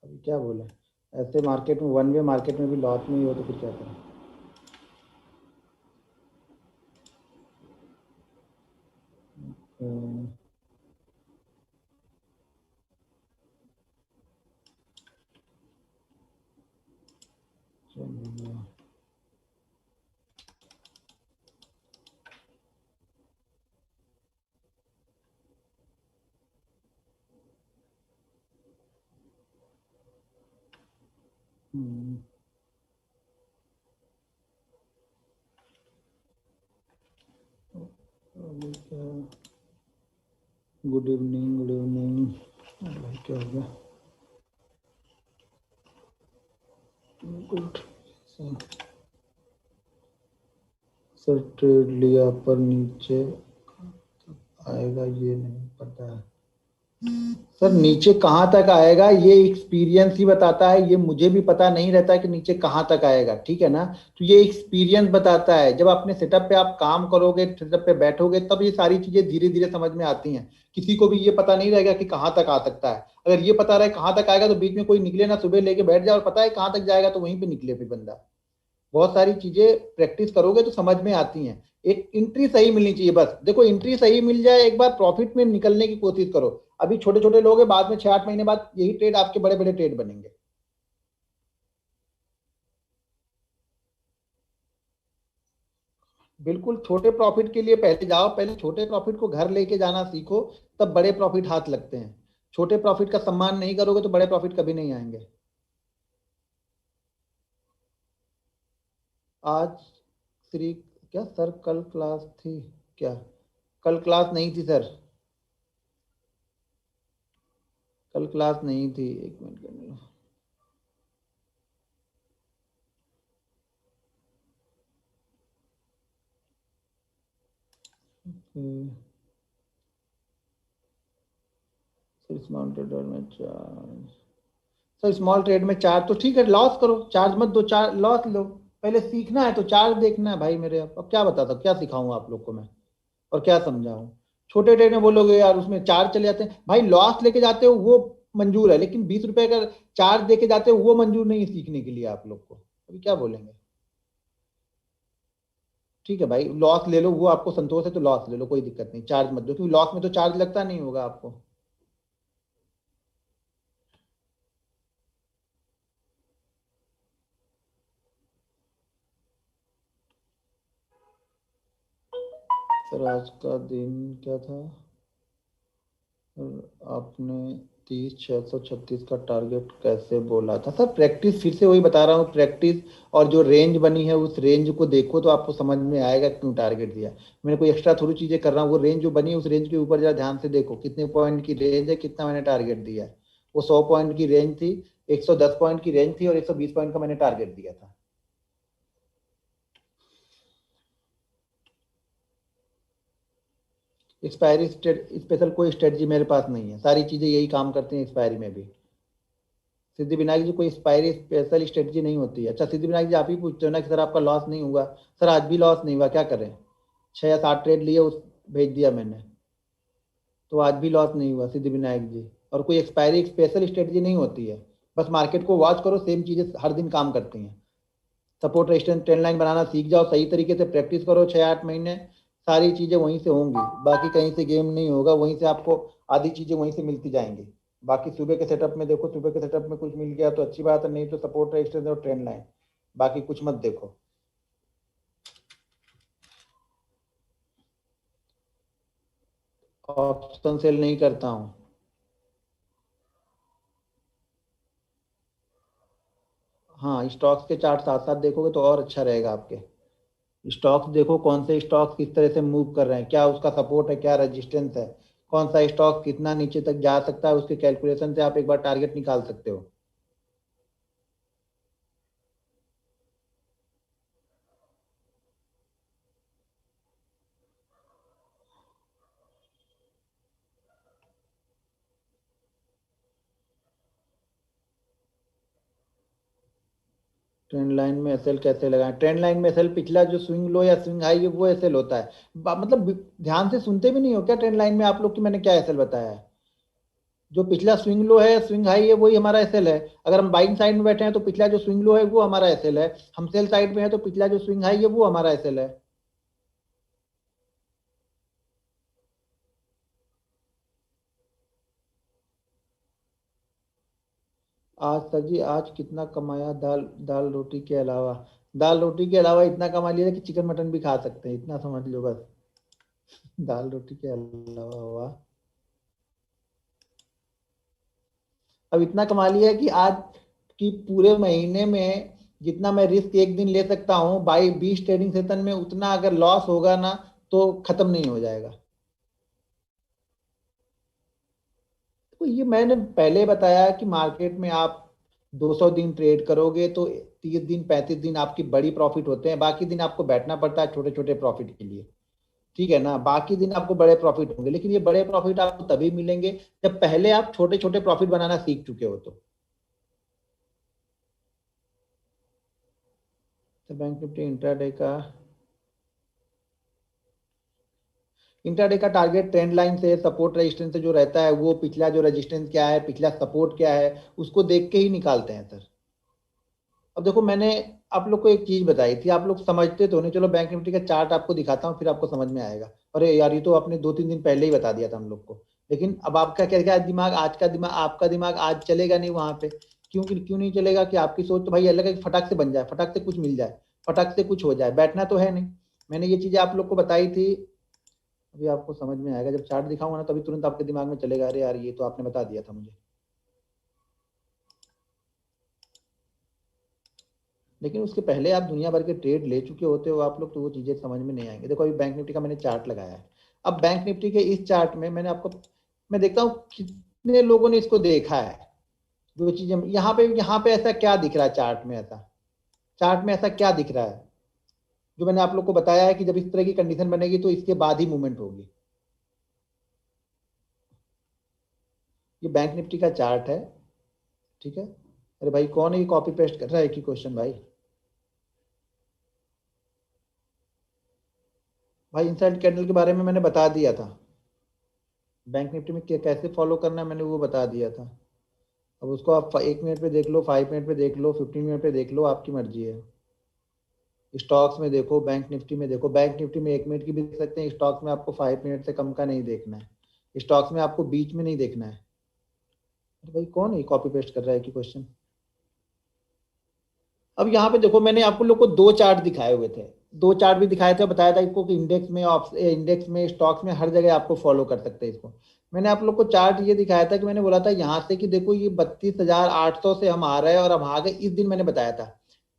अभी क्या बोला, ऐसे मार्केट में, वन वे मार्केट में भी लॉस में ही हो तो फिर क्या करें। हम्म, चलिए। हम्म, अभी क्या, गुड इवनिंग, गुड इवनिंग। भाई क्या हो गया, गुड। सर ट्रेड लिया पर नीचे आएगा ये नहीं पता है। सर नीचे कहाँ तक आएगा ये एक्सपीरियंस ही बताता है, ये मुझे भी पता नहीं रहता है कि नीचे कहाँ तक आएगा, ठीक है ना। तो ये एक्सपीरियंस बताता है, जब अपने सेटअप पे आप काम करोगे, सेटअप पे बैठोगे, तब ये सारी चीजें धीरे धीरे समझ में आती हैं। किसी को भी ये पता नहीं रहेगा कि कहाँ तक आ सकता है। अगर ये पता रहे कहाँ तक आएगा तो बीच में कोई निकले ना, सुबह लेके बैठ जाए और पता है कहाँ तक जाएगा तो वहीं पे निकले फिर बंदा। बहुत सारी चीजें प्रैक्टिस करोगे तो समझ में आती हैं। एक एंट्री सही मिलनी चाहिए, बस देखो एंट्री सही मिल जाए, एक बार प्रॉफिट में निकलने की कोशिश करो। अभी छोटे छोटे लोग हैं, बाद में 6-8 महीने बाद यही ट्रेड आपके बड़े बड़े ट्रेड बनेंगे। बिल्कुल, छोटे प्रॉफिट के लिए पहले जाओ, पहले छोटे प्रॉफिट को घर लेके जाना सीखो, तब बड़े प्रॉफिट हाथ लगते हैं। छोटे प्रॉफिट का सम्मान नहीं करोगे तो बड़े प्रॉफिट कभी नहीं आएंगे। आज श्री, क्या सर कल क्लास थी क्या? कल क्लास नहीं थी सर, कल क्लास नहीं थी, एक मिनट करने लो। सर स्मॉल ट्रेडर में चार्ज, सर स्मॉल ट्रेड में चार्ज तो ठीक है, लॉस करो, चार्ज मत दो, चार्ज लॉस लो। पहले सीखना है तो चार्ज देखना है भाई मेरे। अब क्या बताता, क्या सिखाऊं आप लोग को मैं, और क्या समझाऊं। छोटे ट्रेड में बोलोगे यार उसमें चार्ज चले जाते हैं, भाई लॉस लेके जाते हो वो मंजूर है, लेकिन 20 रुपए का चार्ज देके जाते हो वो मंजूर नहीं है सीखने के लिए आप लोग को। अभी क्या बोलेंगे। ठीक है भाई, लॉस ले लो, वो आपको संतोष है तो लॉस ले लो, कोई दिक्कत नहीं, चार्ज मत दो, क्योंकि लॉस में तो चार्ज लगता नहीं होगा आपको। सर आज का दिन क्या था, आपने 30,636 का टारगेट कैसे बोला था? सर प्रैक्टिस, फिर से वही बता रहा हूँ, प्रैक्टिस और जो रेंज बनी है उस रेंज को देखो तो आपको समझ में आएगा क्यों टारगेट दिया। मैंने कोई एक्स्ट्रा थोड़ी चीजें कर रहा हूँ, वो रेंज जो बनी है उस रेंज के ऊपर जरा ध्यान से देखो कितने पॉइंट की रेंज है, कितना मैंने टारगेट दिया है। वो 100 पॉइंट की रेंज थी, 110 पॉइंट की रेंज थी और 120 पॉइंट का मैंने टारगेट दिया था। एक्सपायरी स्पेशल कोई स्ट्रेटजी मेरे पास नहीं है, सारी चीजें यही काम करती हैं एक्सपायरी में भी। सिद्धि विनायक जी कोई एक्सपायरी स्पेशल स्ट्रेटजी नहीं होती है। अच्छा सिद्धि विनायक जी आप ही पूछते हो ना कि सर आपका लॉस नहीं हुआ। सर आज भी लॉस नहीं हुआ, क्या करें, 6 या 7 ट्रेड लिए, उस भेज दिया मैंने, तो आज भी लॉस नहीं हुआ सिद्धि विनायक जी। और कोई एक्सपायरी स्पेशल स्ट्रेटजी नहीं होती है, बस मार्केट को वॉच करो, सेम चीजें हर दिन काम करती हैं। सपोर्ट रेजिस्टेंस ट्रेंड लाइन बनाना सीख जाओ, सही तरीके से प्रैक्टिस करो 6-8 महीने, सारी चीजें वहीं से होंगी। बाकी कहीं से गेम नहीं होगा, वहीं से आपको आधी चीजें वहीं से मिलती जाएंगी। बाकी सुबह के सेटअप में देखो, सुबह के सेटअप में कुछ मिल गया तो अच्छी बात है, नहीं तो सपोर्ट रेजिस्टेंस और ट्रेंड लाइन, बाकी कुछ मत देखो। ऑप्शन सेल नहीं करता हूँ। हाँ स्टॉक्स के चार्ट साथ साथ देखोगे तो और अच्छा रहेगा आपके। स्टॉक्स देखो कौन से स्टॉक्स किस तरह से मूव कर रहे हैं, क्या उसका सपोर्ट है, क्या रेजिस्टेंस है, कौन सा स्टॉक कितना नीचे तक जा सकता है, उसके कैलकुलेशन से आप एक बार टारगेट निकाल सकते हो। ट्रेंड लाइन में एसएल कैसे लगाएं? ट्रेंड लाइन में एसएल पिछला जो स्विंग लो या स्विंग हाई है वो एसएल होता है। मतलब ध्यान से सुनते भी नहीं हो क्या ट्रेंड लाइन में आप लोग, कि मैंने क्या एसएल बताया है? जो पिछला स्विंग लो है, स्विंग हाई है, वही हमारा एसएल है। अगर हम बाइंग साइड में बैठे हैं तो पिछला जो स्विंग लो है वो हमारा एसएल है। हम सेल साइड में है तो पिछला जो स्विंग हाई है वो हमारा एसएल है। आज सर जी, आज कितना कमाया? दाल दाल रोटी के अलावा? दाल रोटी के अलावा इतना कमा लिया कि चिकन मटन भी खा सकते हैं, इतना समझ लो बस। दाल रोटी के अलावा हुआ, अब इतना कमा लिया है कि आज की पूरे महीने में जितना मैं रिस्क एक दिन ले सकता हूँ बाई 20 ट्रेडिंग सेशन में, उतना अगर लॉस होगा ना तो खत्म नहीं हो जाएगा। तो ये मैंने पहले बताया कि मार्केट में आप 200 दिन ट्रेड करोगे तो 30 दिन 35 दिन आपकी बड़ी प्रॉफिट होते हैं, बाकी दिन आपको बैठना पड़ता है छोटे छोटे प्रॉफिट के लिए। ठीक है ना, बाकी दिन आपको बड़े प्रॉफिट होंगे, लेकिन ये बड़े प्रॉफिट आपको तभी मिलेंगे जब पहले आप छोटे छोटे प्रॉफिट बनाना सीख चुके हो। तो बैंक निफ्टी इंट्राडे का टारगेट ट्रेंड लाइन से, सपोर्ट रेजिस्टेंस से जो रहता है, वो पिछला जो रेजिस्टेंस क्या है, पिछला सपोर्ट क्या है, उसको देख के ही निकालते हैं सर। अब देखो, मैंने आप लोग को एक चीज बताई थी, आप लोग समझते तो नहीं। चलो बैंक निफ्टी का चार्ट आपको दिखाता हूँ, फिर आपको समझ में आएगा। अरे यार, ये तो आपने 2-3 दिन पहले ही बता दिया था हम लोग को। लेकिन अब आपका क्या क्या दिमाग, आज का दिमाग, आपका दिमाग आज चलेगा नहीं वहां पे। क्यों नहीं चलेगा? कि आपकी सोच तो भाई अलग है कि फटाक से बन जाए, फटाक से कुछ मिल जाए, फटाक से कुछ हो जाए, बैठना तो है नहीं। मैंने ये चीजें आप लोग को बताई थी। अभी आपको समझ में आएगा, जब चार्ट दिखाऊंगा ना तभी तुरंत आपके दिमाग में चलेगा, अरे यार ये तो आपने बता दिया था मुझे। लेकिन उसके पहले आप दुनिया भर के ट्रेड ले चुके होते हो आप लोग, तो वो चीजें समझ में नहीं आएंगे। देखो, अभी बैंक निफ्टी का मैंने चार्ट लगाया है। अब बैंक निफ्टी के इस चार्ट में मैं देखता हूँ कितने लोगों ने इसको देखा है। जो चीजें यहाँ पे ऐसा क्या दिख रहा है चार्ट में? ऐसा चार्ट में ऐसा क्या दिख रहा है जो मैंने आप लोग को बताया है कि जब इस तरह की कंडीशन बनेगी तो इसके बाद ही मूवमेंट होगी? ये बैंक निफ्टी का चार्ट है। ठीक है। अरे भाई, कौन है ये कॉपी पेस्ट कर रहा है एक ही क्वेश्चन भाई? भाई, इनसाइड कैंडल के बारे में मैंने बता दिया था। बैंक निफ्टी में कैसे फॉलो करना है मैंने वो बता दिया था। अब उसको आप 1 मिनट पे देख लो, 5 मिनट पे देख लो, 15 मिनट पे देख लो, आपकी मर्जी है। स्टॉक्स में देखो, बैंक निफ्टी में देखो। बैंक निफ्टी में 1 मिनट की भी देख सकते हैं, स्टॉक्स में आपको 5 मिनट से कम का नहीं देखना है। स्टॉक्स में आपको बीच में नहीं देखना है। अरे भाई, कौन है कॉपी पेस्ट कर रहा है कि क्वेश्चन? अब यहाँ पे देखो, मैंने आपको लोग को 2 चार्ट दिखाए हुए थे। 2 चार्ट भी दिखाए थे, बताया था इसको कि इंडेक्स में, स्टॉक्स में, हर जगह आपको फॉलो कर सकते हैं इसको। मैंने आप लोग को चार्ट ये दिखाया था कि मैंने बोला था यहाँ से कि देखो ये 32,800 से हम आ रहे हैं और हम आ गए। इस दिन मैंने बताया था,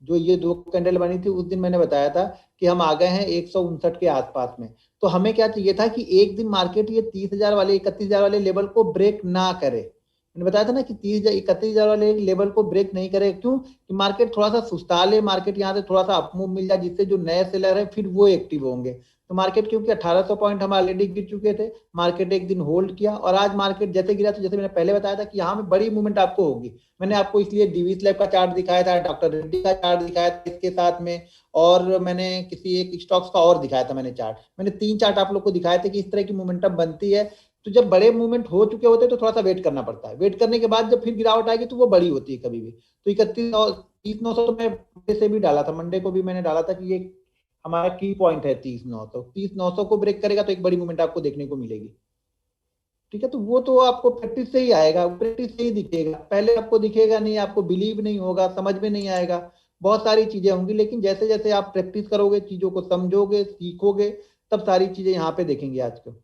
जो ये 2 कैंडल बनी थी उस दिन मैंने बताया था कि हम आ गए हैं 159 के आसपास में। तो हमें क्या चाहिए था कि एक दिन मार्केट ये 30,000 वाले, 31,000 वाले लेवल को ब्रेक ना करे। मैंने बताया था ना कि 30,000 31,000 वाले लेवल को ब्रेक नहीं करे। क्यों? कि मार्केट थोड़ा सा सुस्ता ले, मार्केट यहाँ से थोड़ा सा अपमूव मिल जाए, जिससे जो नए सेलर है फिर वो एक्टिव होंगे। तो मार्केट, क्योंकि 1800 पॉइंट हम ऑलरेडी गिर चुके थे, मार्केट एक दिन होल्ड किया और आज मार्केट जैसे गिरा, तो जैसे मैंने पहले बताया था कि यहाँ में बड़ी मूवमेंट आपको होगी। मैंने आपको इसलिए डीवी स्लैब का चार्ट दिखाया था, डॉक्टर रेड्डी का चार्ट दिखाया था इसके साथ में, और मैंने किसी एक स्टॉक्स का और दिखाया था। मैंने 3 चार्ट आप लोग को दिखाए थे कि इस तरह की मोमेंटम बनती है। तो जब बड़े मूवमेंट हो चुके होते हैं तो थोड़ा सा वेट करना पड़ता है। वेट करने के बाद जब फिर गिरावट आएगी तो वो बड़ी होती है कभी भी। तो 31,900 तो मैं मंडे से भी डाला था, मंडे को भी मैंने डाला था कि ये हमारा की पॉइंट है 30,900। 30,900 को ब्रेक करेगा तो एक बड़ी मूवमेंट आपको देखने को मिलेगी। ठीक है, तो वो तो आपको प्रैक्टिस से ही आएगा, प्रैक्टिस से ही दिखेगा। पहले आपको दिखेगा नहीं, आपको बिलीव नहीं होगा, समझ में नहीं आएगा, बहुत सारी चीजें होंगी। लेकिन जैसे जैसे आप प्रैक्टिस करोगे, चीजों को समझोगे, सीखोगे, तब सारी चीजें यहाँ पे देखेंगे आज को।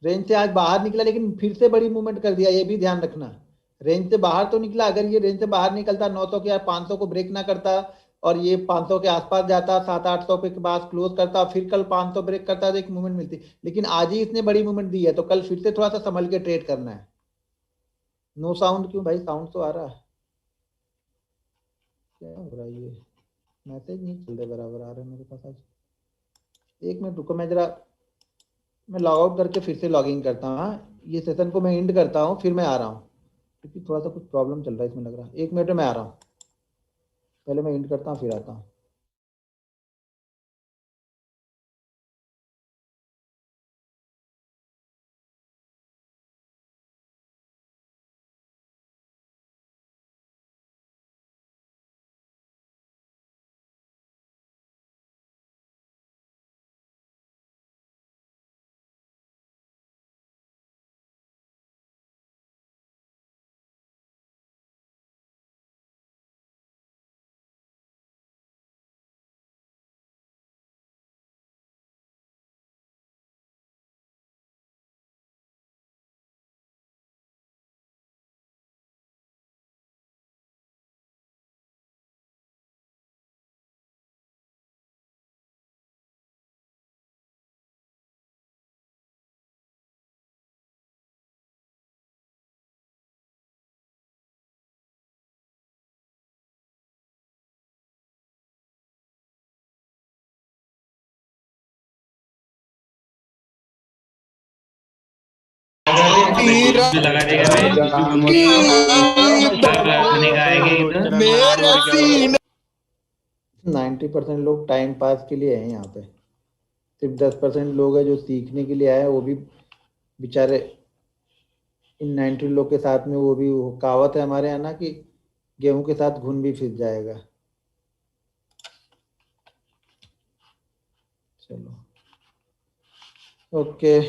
रेंज से आज बाहर निकला, लेकिन फिर से बड़ी मूवमेंट कर दिया, ये भी ध्यान रखना। रेंज से बाहर तो निकला, अगर ये रेंज से बाहर निकलता 900 के या 500 को ब्रेक ना करता और ये 500 के आसपास जाता, 700-800 के पास क्लोज करता, फिर कल 500 ब्रेक करता तो एक मूवमेंट मिलती। लेकिन आज ही इसने बड़ी मूवमेंट दी है, तो कल फिर से थोड़ा सा संभल के ट्रेड करना है। नो साउंड क्यों भाई? साउंड तो आ रहा है। क्या हो रहा है ये? मैसेज नहीं चल रहे बराबर आ रहे मेरे पास आज। 1 मिनट रुको, मैं लॉग आउट करके फिर से लॉग इन करता हूँ। हाँ, ये सेशन को मैं एंड करता हूँ, फिर मैं आ रहा हूँ, क्योंकि थोड़ा सा कुछ प्रॉब्लम चल रहा है इसमें लग रहा है। 1 मिनट में मैं आ रहा हूँ, पहले मैं एंड करता हूँ फिर आता हूँ। में लगा देगा मैं आएंगे इधर। 90% लोग टाइम पास के लिए हैं यहाँ पे, सिर्फ 10% लोग हैं जो सीखने के लिए आए हैं, वो भी बेचारे इन 90 लोग के साथ में वो भी कहावत है हमारे यहाँ ना कि गेहूं के साथ घुन भी फिस जाएगा। चलो ओके,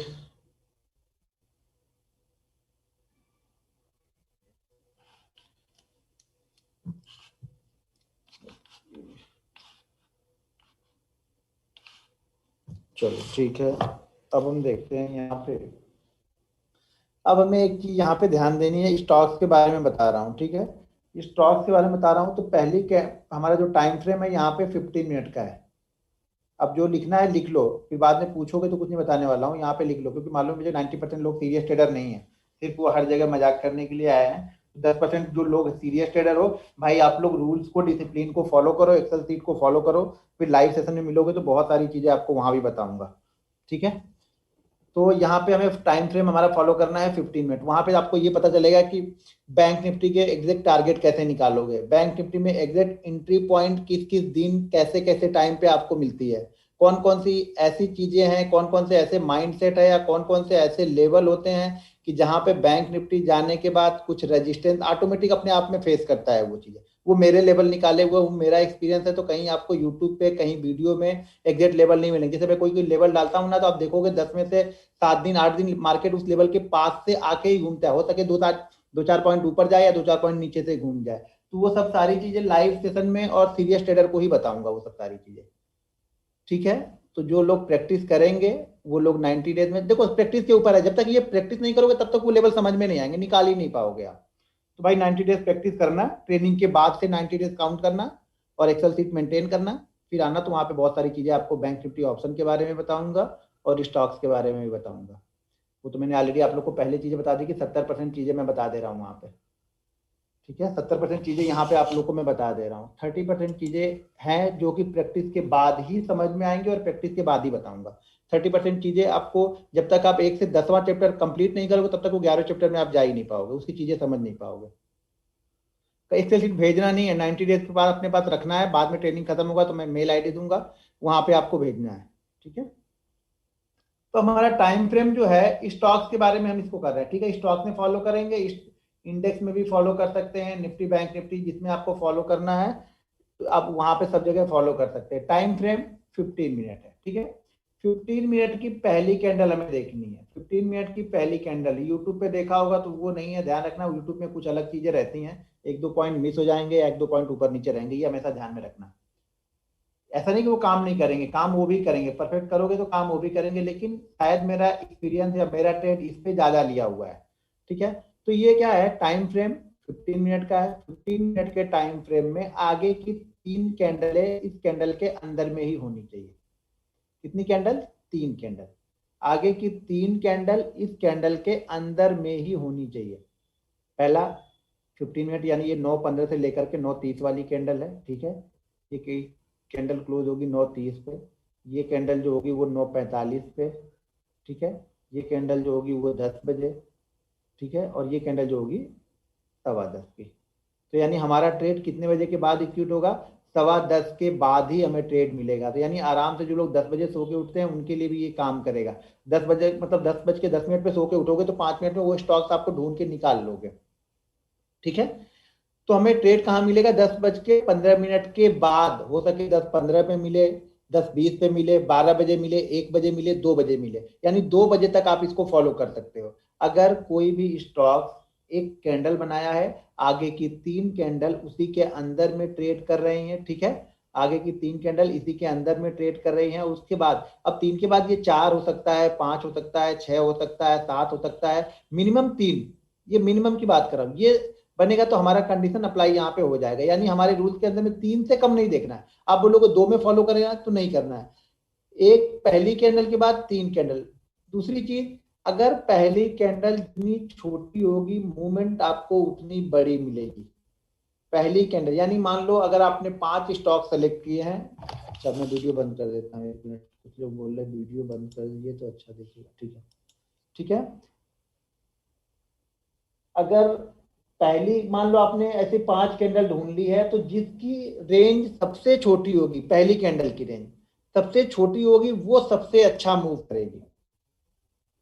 चलो ठीक है। अब हम देखते हैं यहाँ पे, अब हमें एक चीज यहाँ पे ध्यान देनी है, स्टॉक्स के बारे में बता रहा हूँ, ठीक है। स्टॉक्स के बारे में बता रहा हूँ तो पहली क्या, हमारा जो टाइम फ्रेम है यहाँ पे 15 मिनट का है। अब जो लिखना है लिख लो, फिर बाद में पूछोगे तो कुछ नहीं बताने वाला हूँ, यहाँ पे लिख लो, क्योंकि मालूम मुझे 90% लोग सीरियस ट्रेडर नहीं है, सिर्फ वो हर जगह मजाक करने के लिए आए हैं। 10% जो लोग सीरियस ट्रेडर हो भाई, आप लोग रूल्स को, डिसिप्लिन को फॉलो करो, एक्सेल सीट को फॉलो करो, फिर लाइव सेशन में मिलोगे तो बहुत सारी चीजें आपको वहां भी बताऊंगा, ठीक है। तो यहाँ पे हमें टाइम फ्रेम हमारा फॉलो करना है 15 मिनट। वहां पे आपको ये पता चलेगा कि बैंक निफ्टी के एग्जैक्ट टारगेट कैसे निकालोगे, बैंक निफ्टी में एग्जैक्ट एंट्री पॉइंट किस किस दिन कैसे कैसे टाइम पे आपको मिलती है, कौन कौन सी ऐसी चीजें हैं, कौन कौन से ऐसे माइंडसेट है या कौन कौन से ऐसे लेवल होते हैं कि जहां पे बैंक निफ्टी जाने के बाद कुछ रेजिस्टेंस ऑटोमेटिक अपने आप में फेस करता है। वो चीजें वो मेरे लेवल निकाले हुए, वो मेरा एक्सपीरियंस है, तो कहीं आपको यूट्यूब पे कहीं वीडियो में एग्जैक्ट लेवल नहीं मिलेंगे। जैसे मैं कोई कोई लेवल डालता हूँ ना, तो आप देखोगे 10 में से 7 दिन 8 दिन मार्केट उस लेवल के पास से आके ही घूमता है, हो सके दो चार पॉइंट ऊपर जाए या 2-4 पॉइंट नीचे से घूम जाए। तो वो सब सारी चीजें लाइव सेशन में और सीरियस ट्रेडर को ही बताऊंगा वो सब सारी चीजें, ठीक है। तो जो लोग प्रैक्टिस करेंगे वो लोग 90 डेज में, देखो प्रैक्टिस के ऊपर है, जब तक ये प्रैक्टिस नहीं करोगे तब तक वो लेवल समझ में नहीं आएंगे, निकाल ही नहीं पाओगे आप। तो भाई 90 डेज प्रैक्टिस करना, ट्रेनिंग के बाद से 90 डेज काउंट करना और एक्सेल सीट मेंटेन करना, फिर आना। तो वहां पे बहुत सारी चीजें आपको बैंक निफ्टी ऑप्शन के बारे में बताऊंगा और स्टॉक्स के बारे में भी बताऊंगा। वो तो मैंने ऑलरेडी आप लोग को पहले चीजें बता दी कि 70% चीजें मैं बता दे रहा हूँ वहां पे, ठीक है। 70% चीजें यहाँ पे आप लोग को मैं बता दे रहा हूँ, 30% चीजें हैं जो कि प्रैक्टिस के बाद ही समझ में आएंगे और प्रैक्टिस के बाद ही बताऊंगा। 30% चीजें आपको, जब तक आप 1 से 10वां चैप्टर कंप्लीट नहीं करोगे तब तक वो 11वें चैप्टर में आप जा ही नहीं पाओगे, उसकी चीजें समझ नहीं पाओगे। तो एक्सेल शीट भेजना नहीं है, 90 डेज के बाद अपने पास रखना है, बाद में ट्रेनिंग खत्म होगा तो मैं मेल आईडी दूंगा, वहां पे आपको भेजना है, ठीक है। तो हमारा टाइम फ्रेम जो है स्टॉक्स के बारे में हम इसको कर रहे हैं, ठीक है। स्टॉक्स में फॉलो करेंगे, इंडेक्स में भी फॉलो कर सकते हैं, निफ्टी बैंक निफ्टी जिसमें आपको फॉलो करना है तो आप वहां पे सब जगह फॉलो कर सकते हैं। टाइम फ्रेम 15 मिनट है, ठीक है। 15 मिनट की पहली कैंडल हमें देखनी है, 15 मिनट की पहली कैंडल यूट्यूब पे देखा होगा तो वो नहीं है, ध्यान रखना यूट्यूब में कुछ अलग चीजें रहती हैं, 1-2 पॉइंट मिस हो जाएंगे, 1-2 पॉइंट ऊपर नीचे रहेंगे, ये हमेशा ध्यान में रखना। ऐसा नहीं कि वो काम नहीं करेंगे, काम वो भी करेंगे, परफेक्ट करोगे तो काम वो भी करेंगे, लेकिन शायद मेरा एक्सपीरियंस या मेरा ट्रेड इस पे ज्यादा लिया हुआ है, ठीक है। तो ये क्या है, टाइम फ्रेम 15 मिनट का है। 15 मिनट के टाइम फ्रेम में आगे की 3 कैंडलें इस कैंडल के अंदर में ही होनी चाहिए। कितनी कैंडल? 3 कैंडल। आगे की 3 कैंडल इस कैंडल के अंदर में ही होनी चाहिए। पहला 15 मिनट यानी ये 9:15 से लेकर के 9:30 वाली कैंडल है, ठीक है। ये कैंडल क्लोज होगी 9:30 पे, ये कैंडल जो होगी वो 9:45 पे, ठीक है। ये कैंडल जो होगी वो 10 बजे, ठीक है। और ये कैंडल जो होगी 10:15 की। तो यानी हमारा ट्रेड कितने बजे के बाद एग्जीक्यूट होगा? 10:15 के बाद ही हमें ट्रेड मिलेगा। तो यानी आराम से जो लोग 10 बजे सो के उठते हैं उनके लिए भी ये काम करेगा। 10 बजे मतलब 10:10 पे सो के उठोगे तो 5 मिनट में वो स्टॉक्स आपको ढूंढ के निकाल लोगे, ठीक है। तो हमें ट्रेड कहाँ मिलेगा? 10:15 के बाद, हो सके 10:15 पे मिले, 10:20 पे मिले, 12 बजे मिले, 1 बजे मिले, 2 बजे मिले, यानी 2 बजे तक आप इसको फॉलो कर सकते हो। अगर कोई भी स्टॉक एक कैंडल बनाया है, आगे की 3 कैंडल उसी के अंदर में ट्रेड कर रहे हैं, ठीक है। आगे की 3 कैंडल इसी के अंदर में ट्रेड कर रही हैं, उसके बाद अब 3 के बाद ये 4 हो सकता है, 5 हो सकता है, 6 हो सकता है, 7 हो सकता है, मिनिमम 3। ये मिनिमम की बात कर रहा हूं, ये बनेगा तो हमारा कंडीशन अप्लाई यहाँ पे हो जाएगा, यानी हमारे रूल्स के अंदर में 3 से कम नहीं देखना है। आप बोलोगे 2 में फॉलो करेगा तो नहीं करना है। एक पहली कैंडल के बाद 3 कैंडल। दूसरी चीज, अगर पहली कैंडल जितनी छोटी होगी मूवमेंट आपको उतनी बड़ी मिलेगी। पहली कैंडल यानी मान लो अगर आपने 5 स्टॉक सेलेक्ट किए हैं, अच्छा मैं वीडियो बंद कर देता हूँ 1 मिनट, कुछ लोग बोल रहे वीडियो बंद कर दिए तो अच्छा देखिएगा, ठीक है, ठीक है। अगर पहली मान लो आपने ऐसे 5 कैंडल ढूंढ ली है, तो जिसकी रेंज सबसे छोटी होगी, पहली कैंडल की रेंज सबसे छोटी होगी, वो सबसे अच्छा मूव करेगी।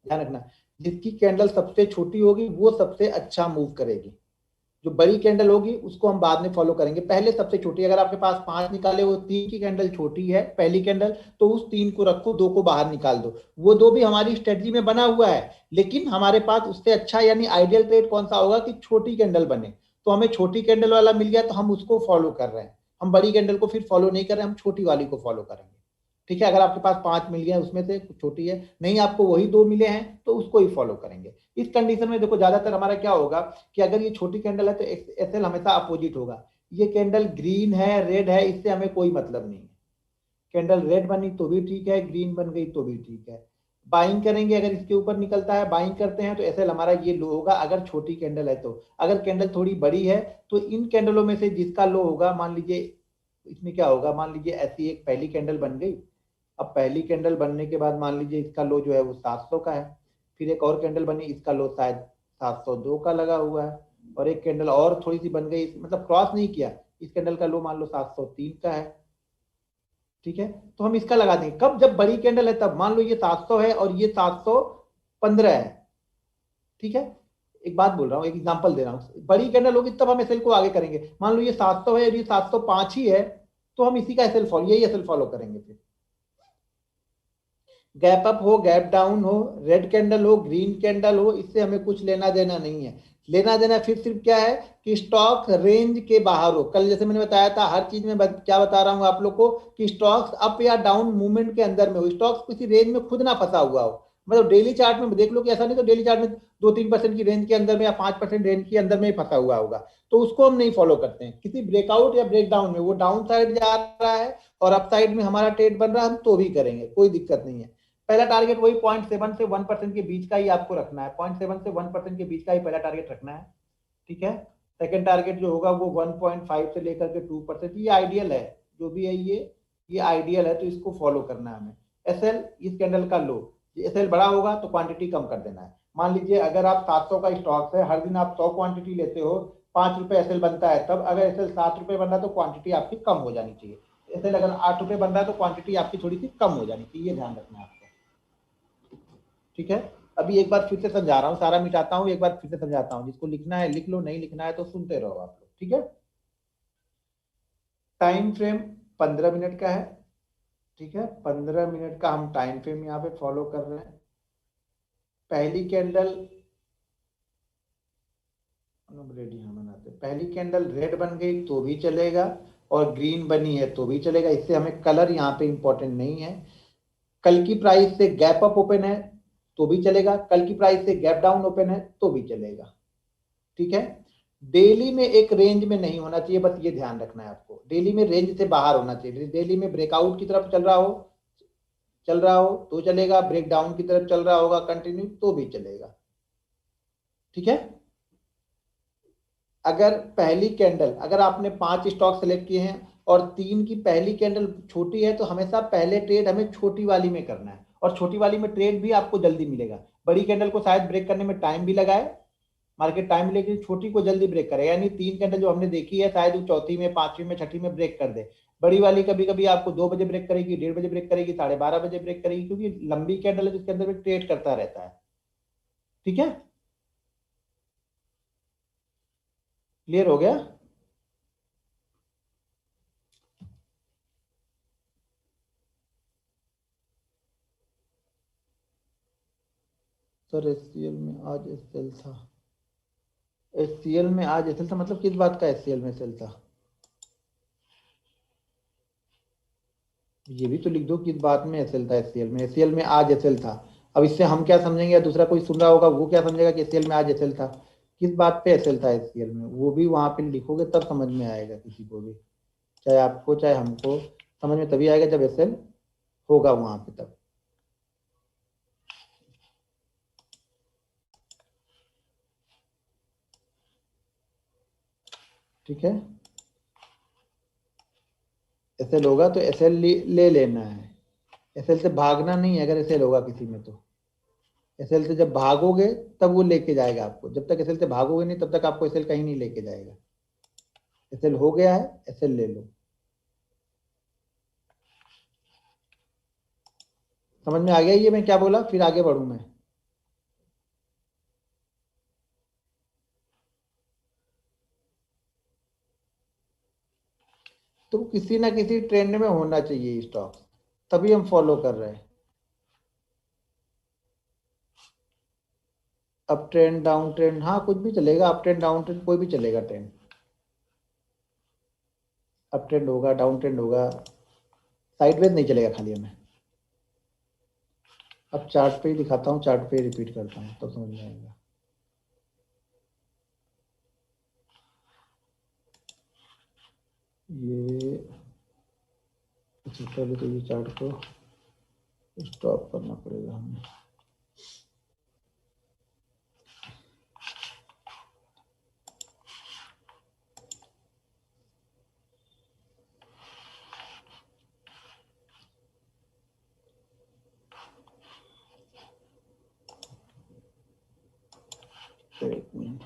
ध्यान रखना, जिसकी कैंडल सबसे छोटी होगी वो सबसे अच्छा मूव करेगी। जो बड़ी कैंडल होगी उसको हम बाद में फॉलो करेंगे, पहले सबसे छोटी। अगर आपके पास 5 निकाले, वो 3 की कैंडल छोटी है पहली कैंडल, तो उस 3 को रखो, 2 को बाहर निकाल दो। वो 2 भी हमारी स्ट्रेटजी में बना हुआ है, लेकिन हमारे पास उससे अच्छा यानी आइडियल ट्रेड कौन सा होगा कि छोटी कैंडल बने। तो हमें छोटी कैंडल वाला मिल गया तो हम उसको फॉलो कर रहे हैं। हम बड़ी कैंडल को फिर फॉलो नहीं कर रहे, हम छोटी वाली को फॉलो करेंगे। ठीक है, अगर आपके पास 5 मिल गए उसमें से कुछ छोटी है, नहीं आपको वही 2 मिले हैं तो उसको ही फॉलो करेंगे। इस कंडीशन में देखो ज्यादातर हमारा क्या होगा कि अगर ये छोटी कैंडल है तो एसएल हमेशा अपोजिट होगा। ये कैंडल ग्रीन है, रेड है, इससे हमें कोई मतलब नहीं है। कैंडल रेड बनी तो भी ठीक है, ग्रीन बन गई तो भी ठीक है। बाइंग करेंगे, अगर इसके ऊपर निकलता है बाइंग करते हैं तो एसएल हमारा ये लो होगा, अगर छोटी कैंडल है तो। अगर कैंडल थोड़ी बड़ी है तो इन कैंडलों में से जिसका लो होगा, मान लीजिए इसमें क्या होगा, मान लीजिए ऐसी एक पहली कैंडल बन गई। अब पहली कैंडल बनने के बाद मान लीजिए इसका लो जो है वो 700 का है। फिर एक और कैंडल बनी, इसका लो शायद 702 का लगा हुआ है। और एक कैंडल और थोड़ी सी बन गई, मतलब क्रॉस नहीं किया, इस कैंडल का लो मान लो 703 का है। ठीक है, तो हम इसका लगा देंगे कब, जब बड़ी कैंडल है तब। मान लो ये 700 है और ये 715 है। ठीक है, एक बात बोल रहा हूँ, एक एग्जांपल दे रहा हूँ, बड़ी कैंडल होगी तब हम एसएल को आगे करेंगे। मान लो ये 700 है और ये 705 ही है, तो हम इसी का एसएल फॉलो, यही एसएल फॉलो करेंगे। फिर गैप अप हो, गैप डाउन हो, रेड कैंडल हो, ग्रीन कैंडल हो, इससे हमें कुछ लेना देना नहीं है। लेना देना फिर सिर्फ क्या है कि स्टॉक रेंज के बाहर हो। कल जैसे मैंने बताया था, हर चीज में क्या बता रहा हूं आप लोग को कि स्टॉक्स अप या डाउन मूवमेंट के अंदर में हो, स्टॉक्स किसी रेंज में खुद ना फंसा हुआ हो। मतलब डेली चार्ट में देख लो कि ऐसा नहीं तो डेली चार्ट में 2-3% की रेंज के अंदर में या 5% रेंज के अंदर में ही फंसा हुआ होगा, तो उसको हम नहीं फॉलो करते हैं। किसी ब्रेकआउट या ब्रेकडाउन में वो डाउन साइड जा रहा है और अप साइड में हमारा ट्रेड बन रहा है, हम तो भी करेंगे, कोई दिक्कत नहीं है। पहला टारगेट वही 0.7 से 1% के बीच का ही आपको रखना है, 0.7 से 1% के बीच का ही पहला टारगेट रखना है। ठीक है, सेकंड टारगेट जो होगा वो 1.5 से लेकर के 2%, ये आइडियल है, जो भी है ये आइडियल है, तो इसको फॉलो करना है हमें। एसएल इस कैंडल का लो, एसएल बड़ा होगा तो क्वांटिटी कम कर देना है। मान लीजिए अगर आप 700 का स्टॉक है, हर दिन आप 100 क्वांटिटी लेते हो, 5 रुपए एसएल बनता है, तब अगर एसएल 7 रुपए बन रहा है तो क्वांटिटी आपकी कम हो जानी चाहिए। एसएल अगर 8 रुपए बन रहा है तो क्वांटिटी आपकी थोड़ी सी कम हो जानी चाहिए, ये ध्यान रखना है आपको। ठीक है, अभी एक बार फिर से समझा रहा हूँ, सारा मिटाता हूँ, एक बार फिर से समझाता हूँ, जिसको लिखना है लिख लो, नहीं लिखना है तो सुनते रहो आप लोग। ठीक है, टाइम फ्रेम 15 मिनट का है। ठीक है, 15 मिनट का हम टाइम फ्रेम यहाँ पे फॉलो कर रहे हैं। पहली कैंडल रेड यहाँ बनाते, पहली कैंडल रेड बन गई तो भी चलेगा और ग्रीन बनी है तो भी चलेगा, इससे हमें कलर यहाँ पे इंपॉर्टेंट नहीं है। कल की प्राइस से गैप अप ओपन है तो भी चलेगा, कल की प्राइस से गैप डाउन ओपन है तो भी चलेगा। ठीक है, डेली में एक रेंज में नहीं होना चाहिए, बस ये ध्यान रखना है आपको, डेली में रेंज से बाहर होना चाहिए। डेली में ब्रेकआउट की तरफ चल रहा हो तो चलेगा, ब्रेक डाउन की तरफ चल रहा होगा कंटिन्यू तो भी चलेगा। ठीक है, अगर पहली कैंडल, अगर आपने 5 स्टॉक सेलेक्ट किए हैं और 3 की पहली कैंडल छोटी है, तो हमेशा पहले ट्रेड हमें छोटी वाली में करना है, और छोटी वाली में ट्रेड भी आपको जल्दी मिलेगा। बड़ी कैंडल को शायद ब्रेक करने में टाइम भी लगाए, मार्केट टाइम लेके, छोटी को जल्दी ब्रेक करेगा। यानी 3 कैंडल जो हमने देखी है शायद वो चौथी में, पांचवी में, छठी में ब्रेक कर दे। बड़ी वाली कभी कभी आपको 2 बजे ब्रेक करेगी, 1:30 बजे ब्रेक करेगी, 12:30 बजे ब्रेक करेगी, क्योंकि लंबी कैंडल है जिसके अंदर भी ट्रेड करता रहता है। ठीक है, क्लियर हो गया? सर एचसीएल में आज एसएल था, एचसीएल में आज एसएल था, मतलब किस बात का एचसीएल में एसएल था? ये भी तो लिख दो किस बात में एसएल था। एचसीएल में, एचसीएल में आज एसएल था। अब इससे हम क्या समझेंगे या दूसरा कोई सुन रहा होगा वो क्या समझेगा कि एचसीएल में आज एसएल था? किस बात पे एसएल था एचसीएल में, वो भी वहां पे लिखोगे तब समझ में आएगा किसी को भी, चाहे आपको चाहे हमको। समझ में तभी आएगा जब एसएल होगा वहां पे तब। ठीक है, एसएल होगा तो एसएल ले लेना है, एसएल से भागना नहीं है अगर एसएल होगा किसी में तो। एसएल से जब भागोगे तब वो लेके जाएगा आपको, जब तक एसएल से भागोगे नहीं तब तक आपको एसएल कहीं नहीं लेके जाएगा। एसएल हो गया है, एसएल ले लो। समझ में आ गया ये मैं क्या बोला, फिर आगे बढ़ूं मैं। तो किसी ना किसी ट्रेंड में होना चाहिए स्टॉक, तभी हम फॉलो कर रहे हैं। अप ट्रेंड, डाउन ट्रेंड, हाँ कुछ भी चलेगा, अप ट्रेंड डाउन ट्रेंड कोई भी चलेगा ट्रेंड। अप ट्रेंड होगा, डाउन ट्रेंड होगा, साइडवेज नहीं चलेगा खाली हमें। अब चार्ट पे ही दिखाता हूँ, चार्ट पे रिपीट करता हूँ तो समझ में आएगा। ये अच्छा, पहले तो ये चार्ट को स्टॉप करना पड़ेगा हमें। एक मिनट,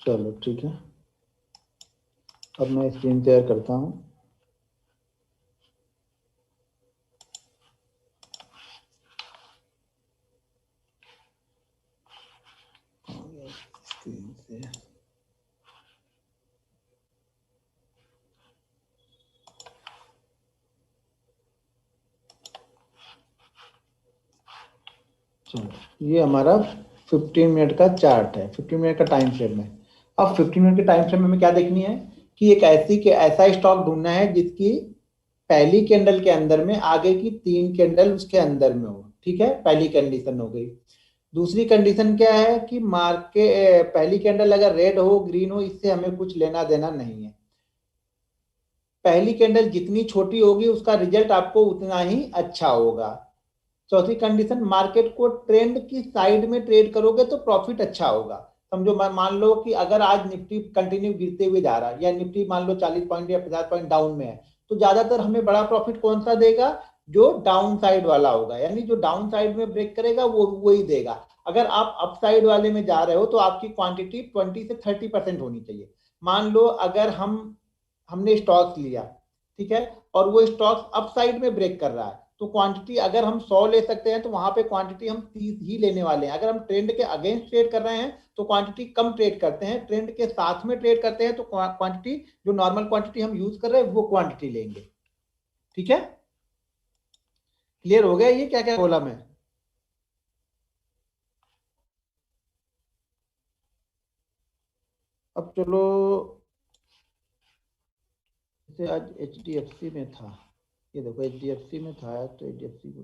चलो ठीक है। अब मैं स्क्रीन शेयर करता हूँ। स्क्रीन से चलो, ये हमारा 15 मिनट का चार्ट है, 15 मिनट का टाइम फ्रेम है। अब 15 मिनट के टाइम फ्रेम में हमें क्या देखनी है कि एक ऐसा स्टॉक ढूंढना है जिसकी पहली कैंडल के अंदर में आगे की 3 कैंडल उसके अंदर में हो। ठीक है, पहली कंडीशन हो गई। दूसरी कंडीशन क्या है कि मार्केट पहली कैंडल अगर रेड हो, ग्रीन हो, इससे हमें कुछ लेना देना नहीं है। पहली कैंडल जितनी छोटी होगी उसका रिजल्ट आपको उतना ही अच्छा होगा। चौथी कंडीशन, मार्केट को ट्रेंड की साइड में ट्रेड करोगे तो प्रॉफिट अच्छा होगा। समझो मान लो कि अगर आज निफ्टी कंटिन्यू गिरते हुए जा रहा है, या निफ्टी मान लो 40 पॉइंट या 50 पॉइंट डाउन में है, तो ज्यादातर हमें बड़ा प्रॉफिट कौन सा देगा, जो डाउन साइड वाला होगा, यानी जो डाउन साइड में ब्रेक करेगा वो वही देगा। अगर आप अप साइड वाले में जा रहे हो तो आपकी क्वांटिटी 20 से 30% होनी चाहिए। मान लो अगर हमने स्टॉक्स लिया, ठीक है, और वो स्टॉक्स अप साइड में ब्रेक कर रहा है, तो क्वांटिटी अगर हम 100 ले सकते हैं तो वहां पे क्वांटिटी हम 30 ही लेने वाले हैं। अगर हम ट्रेंड के अगेंस्ट ट्रेड कर रहे हैं तो क्वांटिटी कम ट्रेड करते हैं, ट्रेंड के साथ में ट्रेड करते हैं तो क्वांटिटी, जो नॉर्मल क्वांटिटी हम यूज कर रहे हैं वो क्वांटिटी लेंगे। ठीक है, क्लियर हो गया ये क्या क्या बोला मैं। अब चलो, जैसे आज HDFC में था, ये देखो HDFC में था तो HDFC को,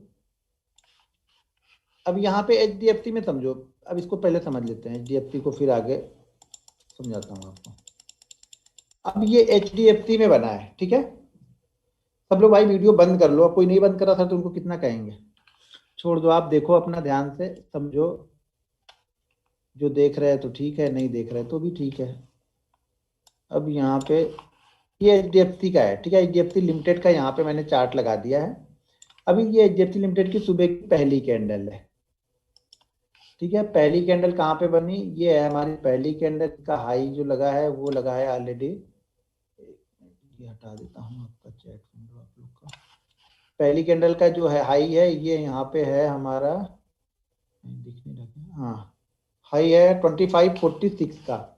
अब यहाँ पे HDFC में समझो, अब इसको पहले समझ लेते हैं HDFC को, फिर आगे समझाता हूँ आपको। अब ये HDFC में बना है, ठीक है। सब लोग भाई वीडियो बंद कर लो, अब कोई नहीं बंद कर रहा था तो उनको कितना कहेंगे, छोड़ दो, आप देखो अपना ध्यान से समझो। जो देख रहे हैं तो ठीक है, नहीं देख रहे तो भी ठीक है। अब यहाँ पे ये HDFC का है, ठीक है, HDFC लिमिटेड का यहाँ पे मैंने चार्ट लगा दिया है। अभी ये HDFC लिमिटेड की सुबह की पहली कैंडल है, ठीक है। पहली कैंडल कहाँ पे बनी, ये है हमारी पहली कैंडल का हाई जो लगा है वो लगा है ऑलरेडी, ये हटा देता हूँ आपका चैट विंडो आप लोग का। पहली कैंडल का जो है हाई है ये यहाँ पे है हमारा, दिख नहीं रहा, हाँ, हाई है 2546 का।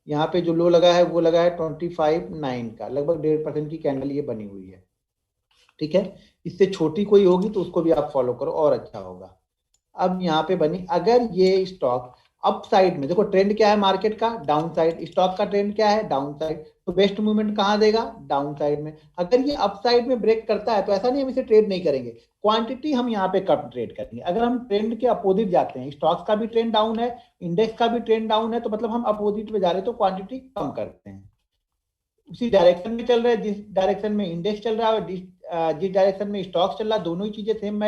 यहाँ पे जो लो लगा है वो लगा है 25.9 का, लगभग 1.5% की कैंडल ये बनी हुई है। ठीक है, इससे छोटी कोई होगी तो उसको भी आप फॉलो करो और अच्छा होगा। अब यहाँ पे बनी, अगर ये स्टॉक अप साइड में देखो ट्रेंड क्या है मार्केट का, डाउन साइड, स्टॉक का ट्रेंड क्या है, डाउन साइड, तो बेस्ट मूवमेंट कहाँ देगा, डाउन साइड में। अगर ये अप साइड में ब्रेक करता है तो ऐसा नहीं हम इसे ट्रेड नहीं करेंगे, क्वांटिटी हम यहाँ पे कम ट्रेड करेंगे। अगर हम ट्रेंड के अपोजिट जाते हैं, स्टॉक्स का भी ट्रेंड डाउन है, इंडेक्स का भी ट्रेंड डाउन है, तो मतलब हम अपोजिट में जा रहे हैं, तो क्वांटिटी कम करते हैं। उसी डायरेक्शन में चल रहा है, जिस डायरेक्शन में इंडेक्स चल रहा है, जिस डायरेक्शन में स्टॉक्स चल रहा है, दोनों ही चीजें सेम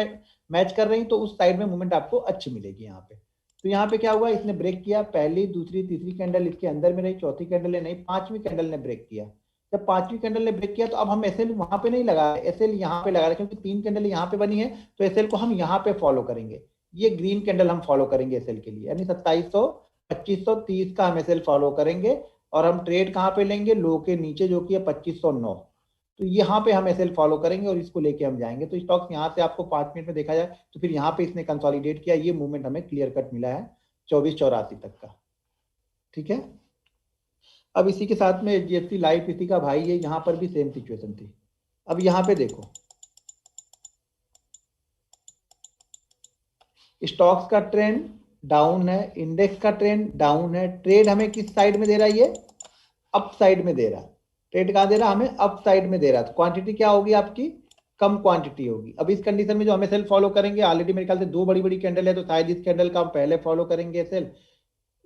मैच कर रही हैं, तो उस साइड में मूवमेंट आपको अच्छी मिलेगी यहाँ पे। तो यहाँ पे क्या हुआ, इसने ब्रेक किया, पहली दूसरी तीसरी कैंडल इसके अंदर में रही, चौथी कैंडल ने नहीं, पांचवी कैंडल ने ब्रेक किया। जब पांचवी कैंडल ने ब्रेक किया तो अब हम एसएल वहां पे नहीं लगा रहे, एसएल यहाँ पे लगा रहे, क्योंकि तीन कैंडल यहाँ पे बनी है, तो एसएल को हम यहाँ पे फॉलो करेंगे। ये ग्रीन कैंडल हम फॉलो करेंगे एसएल के लिए, यानी 2700 2530 का हम एसएल फॉलो करेंगे। और हम ट्रेड कहाँ पे लेंगे, लो के नीचे जो कि है 2509, तो यहाँ पे हम एसएल फॉलो करेंगे और इसको लेके हम जाएंगे। तो स्टॉक्स यहाँ से आपको 5 मिनट में देखा जाए तो फिर यहाँ पे इसने कंसोलिडेट किया, ये मूवमेंट हमें क्लियर कट मिला है 2484 तक का। ठीक है, अब इसी के साथ में एचडीएफसी लाइफ इसी का भाई है, यहाँ पर भी सेम सिचुएशन थी। अब यहाँ पे देखो स्टॉक्स का ट्रेंड डाउन है, इंडेक्स का ट्रेंड डाउन है, ट्रेड हमें किस साइड में दे रहा है, ये अप साइड में दे रहा है। ट्रेड कहाँ दे रहा है, हमें अप साइड में दे रहा है, तो क्वांटिटी क्या होगी आपकी, कम क्वांटिटी होगी। अब इस कंडीशन में जो हमें सेल फॉलो करेंगे, ऑलरेडी मेरे ख्याल से दो बड़ी बड़ी कैंडल है, तो शायद इस कैंडल का हम पहले फॉलो करेंगे सेल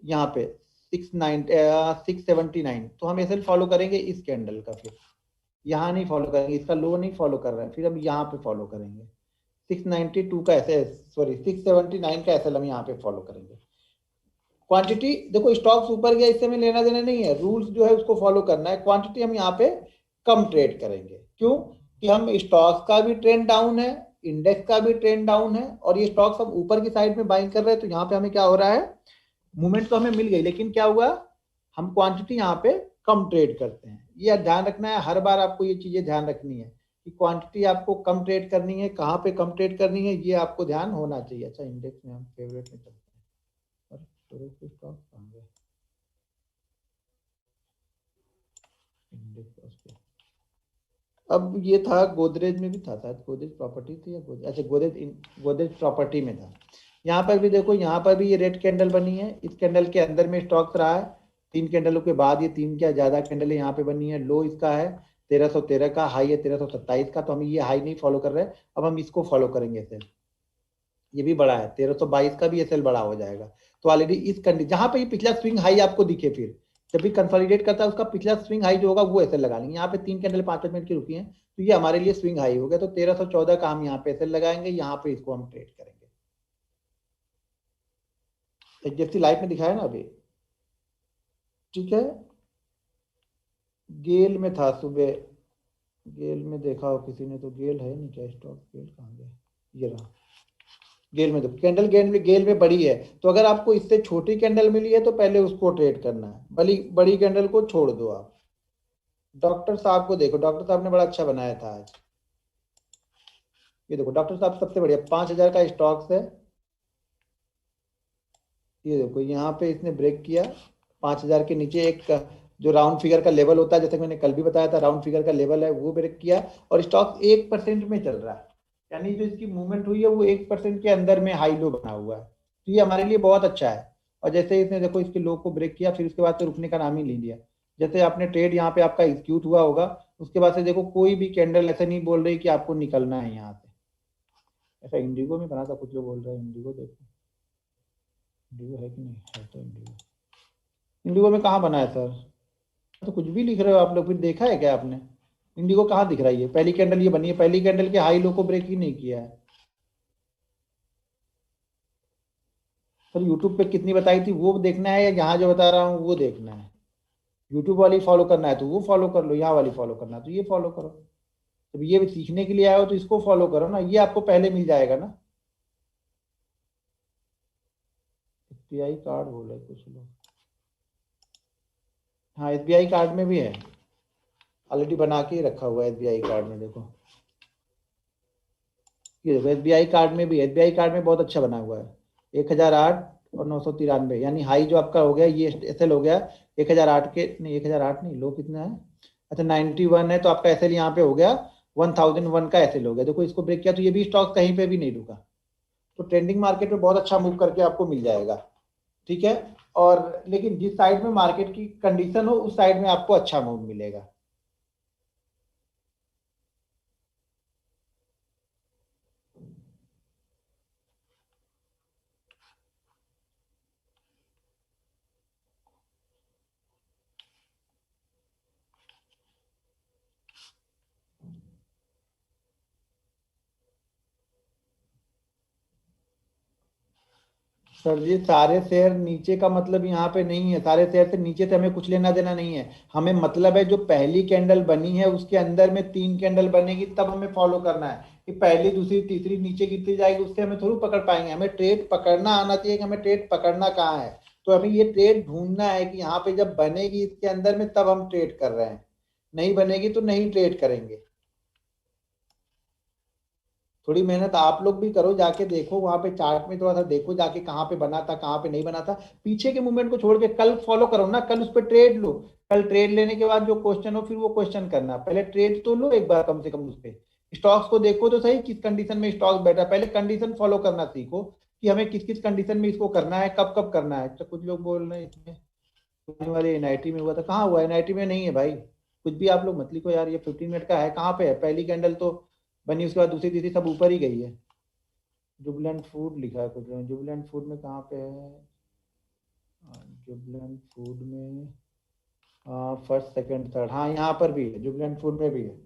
यहाँ पे 679, तो हम एसएल फॉलो करेंगे इस कैंडल का, फिर यहाँ नहीं फॉलो करेंगे, इसका लो नहीं फॉलो कर रहा है, फिर हम यहाँ पे फॉलो करेंगे 692 का एसएल, सॉरी 679 का एसएल हम यहाँ पे फॉलो करेंगे। क्वांटिटी देखो स्टॉक्स ऊपर गया, इससे हमें लेना देना नहीं है, रूल्स जो है उसको फॉलो करना है। क्वांटिटी हम यहाँ पे कम ट्रेड करेंगे, क्यों कि हम स्टॉक्स का भी ट्रेंड डाउन है, इंडेक्स का भी ट्रेंड डाउन है, और ये स्टॉक्स हम ऊपर की साइड में बाइंग कर रहे हैं, तो यहाँ पे हमें क्या हो रहा है, मूवमेंट तो हमें मिल गई, लेकिन क्या हुआ, हम क्वांटिटी यहाँ पे कम ट्रेड करते हैं। ये ध्यान रखना है, हर बार आपको ये चीजें ध्यान रखनी है कि क्वांटिटी आपको कम ट्रेड करनी है, कहाँ पे कम ट्रेड करनी है, ये आपको ध्यान होना चाहिए। अच्छा, इंडेक्स में हम फेवरेट में चलते हैं, स्टॉक कहाँ गए, इंडेक्स। अब ये था गोदरेज में भी था, शायद गोदरेज प्रॉपर्टी थी या गोदरेज, अच्छा गोदरेज प्रॉपर्टी में था। यहाँ पर भी देखो, यहाँ पर भी ये रेड कैंडल बनी है, इस कैंडल के अंदर में स्टॉक रहा है, तीन कैंडलों के बाद ये तीन क्या ज्यादा कैंडल यहाँ पे बनी है। लो इसका है 1313 का, हाई है 1327 का, तो हम ये हाई नहीं फॉलो कर रहे हैं, अब हम इसको फॉलो करेंगे एसएल। ये भी बड़ा है, 1322 का भी एसएल बड़ा हो जाएगा। तो ऑलरेडी इस कंडीशन जहां पे ये पिछला स्विंग हाई आपको दिखे, फिर जब भी कंसोलिडेट करता है उसका पिछला स्विंग हाई जो होगा वो एसएल लगा लेंगे। यहाँ पे तीन कैंडल 5-5 मिनट की रुकी हैं, तो ये हमारे लिए स्विंग हाई हो गया, तो 1314 का हम यहाँ पे एसएल लगाएंगे, यहाँ पे इसको हम ट्रेड करेंगे। एचडीएफसी लाइफ में दिखाया ना अभी, ठीक है। गेल में था सुबह, गेल में देखा हो किसी ने तो, गेल है नहीं क्या स्टॉक, गेल कहाँ गया, ये रहा गेल में। तो कैंडल गेल में बड़ी है, तो अगर आपको इससे छोटी कैंडल मिली है तो पहले उसको ट्रेड करना है, बड़ी कैंडल को छोड़ दो आप। डॉक्टर साहब को देखो, डॉक्टर साहब ने बड़ा अच्छा बनाया था आज, ये देखो डॉक्टर साहब सबसे बढ़िया 5000 का स्टॉक्स है, ये देखो यहाँ पे इसने ब्रेक किया 5000 के नीचे, एक जो राउंड फिगर का लेवल होता है, जैसे मैंने कल भी बताया था, राउंड फिगर का लेवल है, वो ब्रेक किया, और स्टॉक 1% में चल रहा है, यानी जो इसकी मूवमेंट हुई है वो 1% के अंदर में हाई लो बना हुआ है, तो ये हमारे लिए बहुत अच्छा है। और जैसे इसने देखो इसके लो को ब्रेक किया, फिर उसके बाद से रुकने का नाम ही नहीं लिया। जैसे आपने ट्रेड यहाँ पे आपका एग्जीक्यूट हुआ होगा, उसके बाद से देखो कोई भी कैंडल ऐसे नहीं बोल रही कि आपको निकलना है यहाँ से। ऐसा इंडिगो में बना था, कुछ लोग बोल रहे हैं इंडिगो, देखो इंडिगो है कि नहीं है, तो इंडिगो में कहाँ बना है सर, तो कुछ भी लिख रहे हो आप लोग, फिर देखा है क्या आपने, इंडिगो कहाँ दिख रहा है, ये पहली कैंडल ये बनी है, पहली कैंडल के हाई लो को ब्रेक ही नहीं किया है। सर यूट्यूब पे कितनी बताई थी वो देखना है, या यहाँ जो बता रहा हूँ वो देखना है, यूट्यूब वाली फॉलो करना है तो वो फॉलो कर लो, यहाँ वाली फॉलो करना है तो ये फॉलो करो। जब ये भी सीखने के लिए आए हो तो इसको फॉलो करो ना, ये आपको पहले मिल जाएगा ना। एसबीआई कार्ड बोल रहे कुछ लोग, हाँ एसबीआई कार्ड में भी है, ऑलरेडी बना के ही रखा हुआ है एसबीआई कार्ड में, देखो ये देखो एसबीआई कार्ड में भी, एसबीआई कार्ड में बहुत अच्छा बना हुआ है, 1008 और 993, यानी हाई जो आपका हो गया ये एसएल हो गया 1008 के, नहीं 1008 नहीं, लो कितना है, अच्छा 91 है, तो आपका एसएल यहाँ पे हो गया 1001 का एसएल हो गया। देखो इसको ब्रेक किया तो ये भी स्टॉक कहीं पे भी नहीं रुका, तो ट्रेंडिंग मार्केट में बहुत अच्छा मूव करके आपको मिल जाएगा। ठीक है। और लेकिन जिस साइड में मार्केट की कंडीशन हो उस साइड में आपको अच्छा मूव मिलेगा। सर जी सारे शेयर नीचे का मतलब यहाँ पे नहीं है, सारे शेयर से नीचे से हमें कुछ लेना देना नहीं है। हमें मतलब है जो पहली कैंडल बनी है उसके अंदर में 3 कैंडल बनेगी तब हमें फॉलो करना है। कि पहली दूसरी तीसरी नीचे गिरती जाएगी उससे हमें थोड़ी पकड़ पाएंगे। हमें ट्रेड पकड़ना आना चाहिए कि हमें ट्रेड पकड़ना कहाँ है। तो हमें ये ट्रेड ढूंढना है कि यहाँ पे जब बनेगी इसके अंदर में तब हम ट्रेड कर रहे हैं, नहीं बनेगी तो नहीं ट्रेड करेंगे। थोड़ी मेहनत आप लोग भी करो, जाके देखो वहां पे चार्ट में थोड़ा सा देखो जाके कहाँ पे बना था कहाँ पे नहीं बना था। पीछे के मूवमेंट को छोड़ के कल फॉलो करो ना, कल उस पर ट्रेड लो। कल ट्रेड लेने के बाद जो क्वेश्चन हो फिर वो क्वेश्चन करना, पहले ट्रेड तो लो एक बार कम से कम उस पे। स्टॉक्स को देखो तो सही किस कंडीशन में स्टॉक बैठा, पहले कंडीशन फॉलो करना सीखो कि हमें किस किस कंडीशन में इसको करना है, कब कब करना है। तो कुछ लोग बोल रहे हैं इसमें होने वाले एनआईटी में हुआ था, कहाँ हुआ एनआईटी में नहीं है भाई। कुछ भी आप लोग मत लिखो यार, ये 15 मिनट का है, कहाँ पे है पहली कैंडल तो बनी उसके बाद दूसरी तीसरी सब ऊपर ही गई है। जुबलेंट फूड लिखा है कुछ, जुबलेंट फूड में कहाँ पे है? जुबलेंट फूड में फर्स्ट सेकंड थर्ड, हाँ यहाँ पर भी है, जुबलेंट फूड में भी है।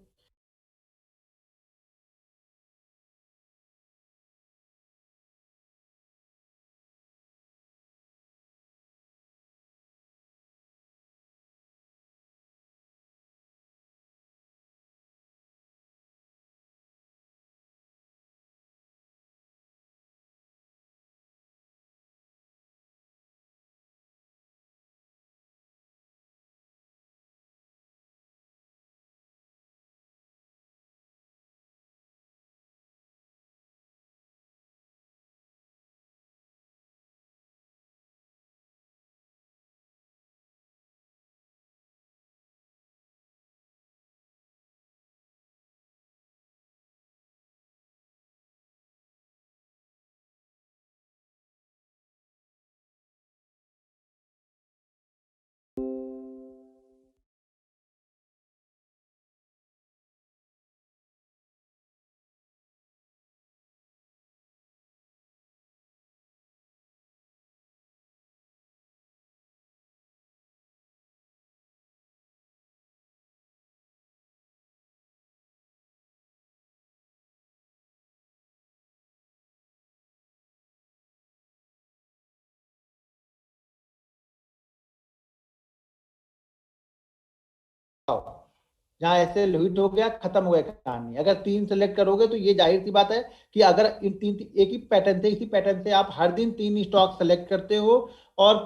जहाँ ऐसे हिट हो गया खत्म हो गया कहानी। अगर 3 सेलेक्ट करोगे तो ये जाहिर सी बात है कि अगर इन तीन एक ही पैटर्न से इसी पैटर्न से आप हर दिन 3 स्टॉक सेलेक्ट करते हो और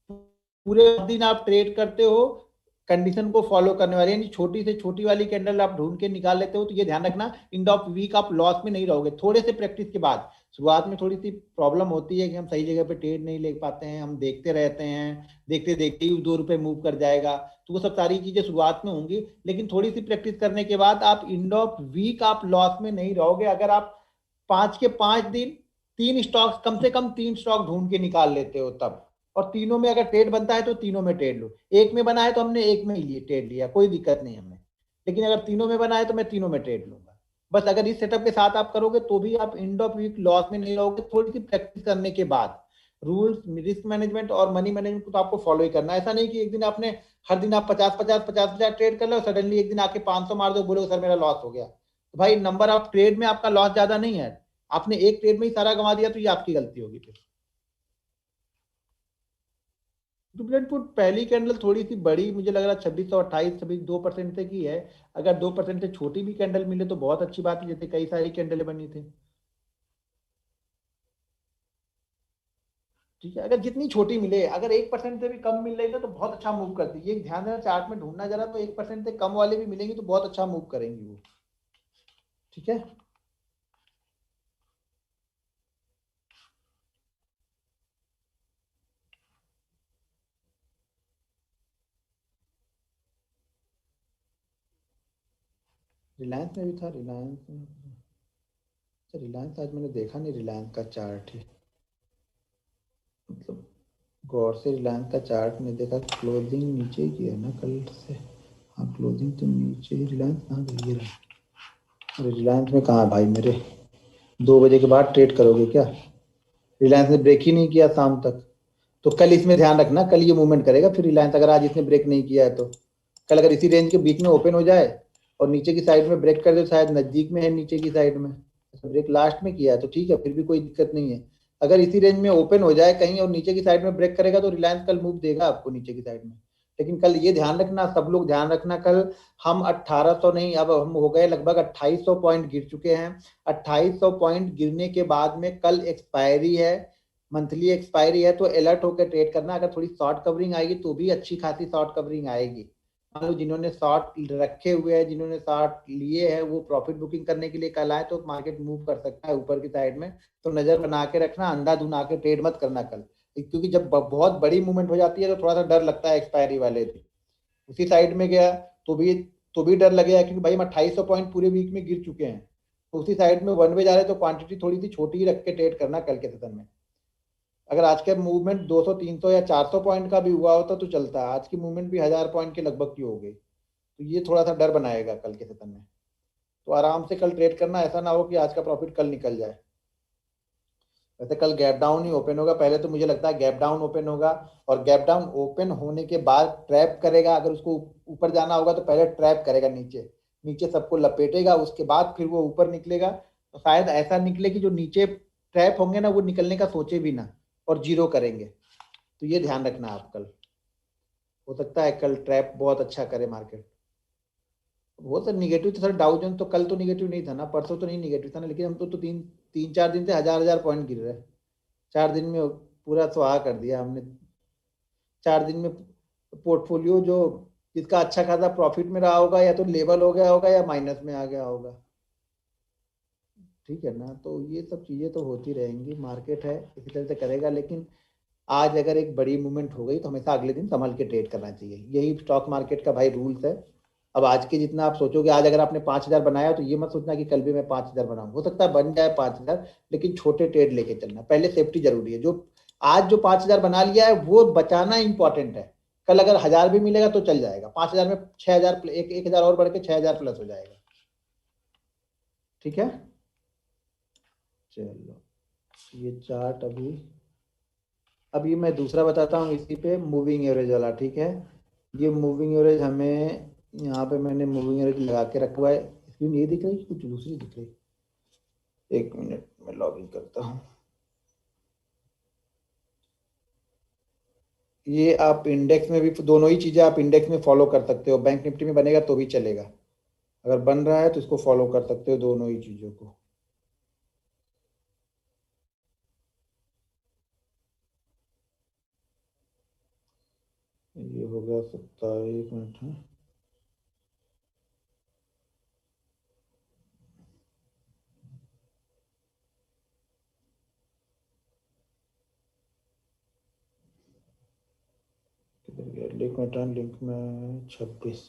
पूरे दिन आप ट्रेड करते हो कंडीशन को फॉलो करने वाले, यानी छोटी से छोटी वाली कैंडल आप ढूंढ के निकाल लेते हो, तो ये ध्यान रखना इन ऑफ वीक आप लॉस में नहीं रहोगे। थोड़े से प्रैक्टिस के बाद शुरुआत में थोड़ी सी प्रॉब्लम होती है कि हम सही जगह पे ट्रेड नहीं ले पाते हैं, हम देखते रहते हैं, देखते देखते ही 2 रुपए मूव कर जाएगा। तो वो सब सारी चीजें शुरुआत में होंगी, लेकिन थोड़ी सी प्रैक्टिस करने के बाद आप एंड ऑफ वीक आप लॉस में नहीं रहोगे। अगर आप 5 के 5 दिन 3 स्टॉक्स कम से कम 3 स्टॉक ढूंढ के निकाल लेते हो तब, और तीनों में अगर ट्रेड बनता है तो तीनों में ट्रेड लो। एक में बना है तो हमने एक में ही लिए ट्रेड लिया, कोई दिक्कत नहीं हमें। लेकिन अगर तीनों में बना है तो मैं तीनों में ट्रेड लूंगा। बस अगर इस सेटअप के साथ आप करोगे तो भी आप एंड ऑफ वीक लॉस में नहीं रहोगे, थोड़ी सी प्रैक्टिस करने के बाद। रूल्स रिस्क मैनेजमेंट और मनी मैनेजमेंट को तो आपको फॉलो ही करना है। ऐसा नहीं कि एक दिन आपने हर दिन आप 50 50 50 50 ट्रेड कर लो, सडनली एक दिन आके 500 मार दो, बोलो सर मेरा लॉस हो गया। तो भाई नंबर ऑफ ट्रेड में आपका लॉस ज्यादा नहीं है, आपने एक ट्रेड में ही सारा गंवा दिया तो ये आपकी गलती होगी फिर। डुप्लेट फूड पहली कैंडल थोड़ी सी बड़ी, मुझे लग रहा है 2628 26 2% से की है। अगर 2% से छोटी भी कैंडल मिले तो बहुत अच्छी बात है, जैसे कई सारी कैंडल बनी थी। ठीक है, अगर जितनी छोटी मिले, अगर 1% से भी कम मिल रही है तो बहुत अच्छा मूव करती है। ये ध्यान देना चार्ट में ढूंढना जरा, तो 1% से कम वाले भी मिलेंगे तो बहुत अच्छा मूव करेंगी वो। ठीक है। रिलायंस में भी था, रिलायंस में। अच्छा रिलायंस आज मैंने देखा नहीं, रिलायंस का चार्ट ही मतलब गौर से रिलायंस का चार्ट में देखा, क्लोजिंग नीचे की है ना कल से। हाँ क्लोजिंग तो नीचे ही, रिलायंस कहाँ गई है? अरे रिलायंस में कहाँ भाई मेरे, 2 बजे के बाद ट्रेड करोगे क्या? रिलायंस ने ब्रेक ही नहीं किया शाम तक, तो कल इसमें ध्यान रखना, कल ये मूवमेंट करेगा फिर रिलायंस, अगर आज इसने ब्रेक नहीं किया है तो। कल अगर इसी रेंज के बीच में ओपन हो जाए और नीचे की साइड में ब्रेक कर दे, शायद नजदीक में है नीचे की साइड में, ब्रेक लास्ट में किया है तो ठीक है, फिर भी कोई दिक्कत नहीं है। अगर इसी रेंज में ओपन हो जाए कहीं और नीचे की साइड में ब्रेक करेगा तो रिलायंस कल मूव देगा आपको नीचे की साइड में। लेकिन कल ये ध्यान रखना, सब लोग ध्यान रखना, कल हम 1800 नहीं, अब हम हो गए लगभग 2800 पॉइंट गिर चुके हैं। 2800 पॉइंट गिरने के बाद में कल एक्सपायरी है, मंथली एक्सपायरी है, तो अलर्ट होकर ट्रेड करना। अगर थोड़ी शॉर्ट कवरिंग आएगी तो भी अच्छी खासी शॉर्ट कवरिंग आएगी। मान लो जिन्होंने शॉर्ट रखे हुए हैं, जिन्होंने शॉर्ट लिए हैं, वो प्रॉफिट बुकिंग करने के लिए कल आए तो मार्केट मूव कर सकता है ऊपर की साइड में, तो नजर बना के रखना, अंधाधुन आके ट्रेड मत करना कल, क्योंकि जब बहुत बड़ी मूवमेंट हो जाती है तो थोड़ा सा डर लगता है एक्सपायरी वाले दिन। उसी साइड में गया तो भी डर लगेगा, क्योंकि भाई हम 2800 पॉइंट पूरे वीक में गिर चुके हैं, तो उसी साइड में वन वे जा रहे तो क्वांटिटी थोड़ी सी छोटी ही रख के ट्रेड करना कल के सेशन में। अगर आज का मूवमेंट 200 300 या 400 पॉइंट का भी हुआ होता तो चलता, आज की मूवमेंट भी 1000 पॉइंट के लगभग की हो गई, तो ये थोड़ा सा डर बनाएगा कल के सेशन में। तो आराम से कल ट्रेड करना, ऐसा ना हो कि आज का प्रॉफिट कल निकल जाए। वैसे कल गैप डाउन ही ओपन होगा, पहले तो मुझे लगता है गैप डाउन ओपन होगा, और गैप डाउन ओपन होने के बाद ट्रैप करेगा, अगर उसको ऊपर जाना होगा तो पहले ट्रैप करेगा नीचे, नीचे सबको लपेटेगा, उसके बाद फिर वो ऊपर निकलेगा। तो शायद ऐसा निकले कि जो नीचे ट्रैप होंगे ना वो निकलने का सोचे भी ना और जीरो करेंगे, तो ये ध्यान रखना आप कल। हो सकता है कल ट्रैप बहुत अच्छा करे मार्केट। वो तो निगेटिव तो सर, डाउ जोन्स तो कल तो निगेटिव नहीं था ना, परसों तो नहीं निगेटिव था ना, लेकिन हम तो तीन तीन चार दिन से हजार हजार पॉइंट गिर रहे हैं। 4 दिन में पूरा स्वाहा कर दिया हमने। 4 दिन में पोर्टफोलियो जो जिसका अच्छा खासा प्रॉफिट में रहा होगा, या तो लेवल हो गया होगा या माइनस में आ गया होगा। ठीक है ना, तो ये सब चीजें तो होती रहेंगी, मार्केट है इसी तरह से करेगा। लेकिन आज अगर एक बड़ी मूवमेंट हो गई तो हमेशा अगले दिन संभल के ट्रेड करना चाहिए, यही स्टॉक मार्केट का भाई रूल्स है। अब आज के जितना आप सोचोगे, आज अगर आपने 5000 बनाया तो ये मत सोचना कि कल भी मैं 5000 बनाऊं, हो सकता है बन जाए 5000, लेकिन छोटे ट्रेड लेके चलना, पहले सेफ्टी जरूरी है। जो आज जो 5000 बना लिया है वो बचाना इंपॉर्टेंट है, कल अगर 1000 भी मिलेगा तो चल जाएगा, 5000 में 6000 एक हजार और बढ़ के 6000 प्लस हो जाएगा। ठीक है, चलो ये चार्ट अभी मैं दूसरा बताता हूँ इसी पे, मूविंग एवरेज वाला। ठीक है, ये मूविंग एवरेज हमें यहाँ पे मैंने मूविंग एवरेज लगा के रखा हुआ है, स्क्रीन ये दिख रही है कुछ दूसरी दिख रही है? 1 मिनट में लॉग इन करता हूँ। ये आप इंडेक्स में भी, दोनों ही चीजें आप इंडेक्स में फॉलो कर सकते हो, बैंक निफ्टी में बनेगा तो भी चलेगा, अगर बन रहा है तो इसको फॉलो कर सकते हो दोनों ही चीजों को। ये हो गया 27 मिनट है। लिंक में टर्न लिंक में 26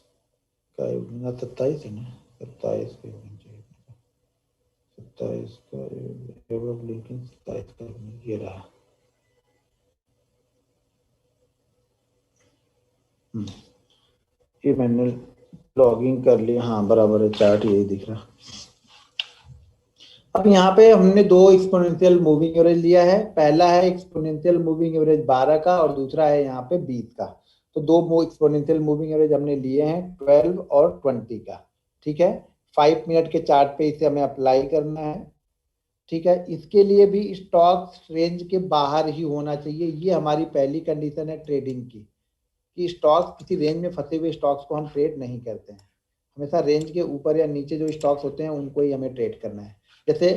का 27 है ना, 27 का होना चाहिए, 27 का डेवलप लिंकिंग 27 का ये रहा। ये मैंने लॉगिंग कर लिया, हाँ बराबर है, चार्ट यही दिख रहा। अब यहाँ पे हमने दो एक्सपोनेंशियल मूविंग एवरेज लिया है, पहला है एक्सपोनेंशियल मूविंग एवरेज 12 का और दूसरा है यहाँ पे 20 का। तो दो एक्सपोनेंशियल मूविंग एवरेज हमने लिए हैं 12 और 20 का। ठीक है, 5 मिनट के चार्ट पे इसे हमें अप्लाई करना है। ठीक है, इसके लिए भी स्टॉक्स रेंज के बाहर ही होना चाहिए, ये हमारी पहली कंडीशन है ट्रेडिंग की, कि स्टॉक्स किसी रेंज में फंसे हुए स्टॉक्स को हम ट्रेड नहीं करते हैं, हमेशा रेंज के ऊपर या नीचे जो स्टॉक्स होते हैं उनको ही हमें ट्रेड करना है। जैसे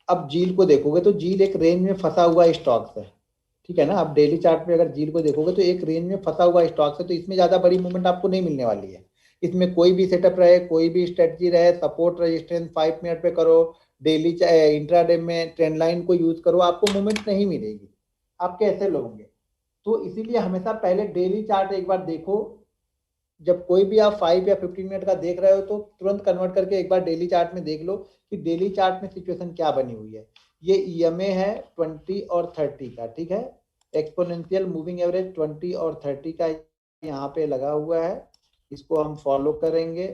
अब जील को देखोगे तो जील एक रेंज में फंसा हुआ स्टॉक्स है। ठीक है ना, आप डेली चार्ट पे अगर जील को देखोगे तो एक रेंज में फंसा हुआ स्टॉक्स है, तो इसमें ज्यादा बड़ी मूवमेंट आपको नहीं मिलने वाली है। इसमें कोई भी सेटअप रहे, कोई भी स्ट्रेटजी रहे, सपोर्ट रेजिस्टेंस 5 मिनट पे करो, डेली इंट्राडे में ट्रेंड लाइन को यूज करो, आपको मूवमेंट नहीं मिलेगी, आप कैसे लोगे? तो इसीलिए हमेशा पहले डेली चार्ट एक बार देखो, जब कोई भी आप 5 या 15 मिनट का देख रहे हो तो तुरंत कन्वर्ट करके एक बार डेली चार्ट में देख लो कि डेली चार्ट में सिचुएशन क्या बनी हुई है। ये ईएमए है 20 और 30 का। ठीक है, एक्सपोनेंशियल मूविंग एवरेज 20 और 30 का यहाँ पे लगा हुआ है, इसको हम फॉलो करेंगे।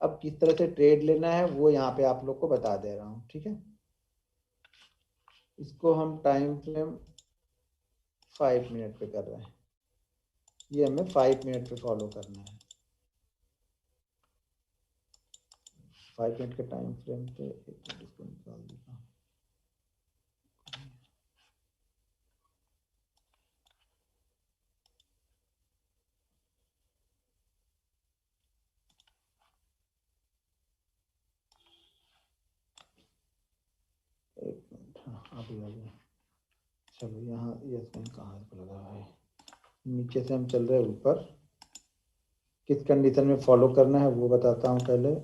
अब किस तरह से ट्रेड लेना है वो यहाँ पे आप लोग को बता दे रहा हूँ, ठीक है। इसको हम टाइम फ्रेम 5 मिनट पे कर रहे हैं, ये हमें 5 मिनट पे फॉलो करना है। 5 मिनट के टाइम फ्रेम पे एक मिनट इसको निकाल देता हूँ। एक मिनट, हाँ अभी आ गया। चलो यहाँ ये कहाँ पे लगा है, नीचे से हम चल रहे हैं ऊपर। किस कंडीशन में फॉलो करना है वो बताता हूँ पहले।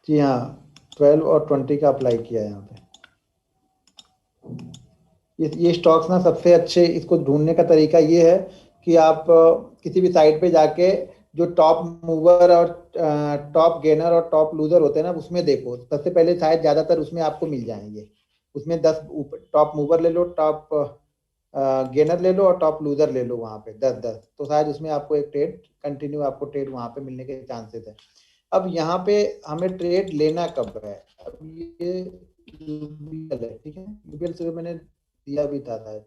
जी हाँ, 12 और 20 का अप्लाई किया है यहाँ पे। ये स्टॉक्स ना सबसे अच्छे, इसको ढूंढने का तरीका ये है कि आप किसी भी साइट पे जाके जो टॉप मूवर और टॉप गेनर और टॉप लूजर होते हैं ना, उसमें देखो सबसे पहले, शायद ज़्यादातर उसमें आपको मिल जाएंगे। उसमें 10 टॉप मूवर ले लो, टॉप गेनर ले लो और टॉप लूजर ले लो, वहाँ पे 10-10, तो शायद उसमें आपको एक ट्रेड कंटिन्यू आपको ट्रेड वहाँ पे मिलने के चांसेस है। अब यहाँ पे हमें ट्रेड लेना कब है, अब ये यूबीएल है, ठीक है। यूबीएल से मैंने दिया भी था शायद।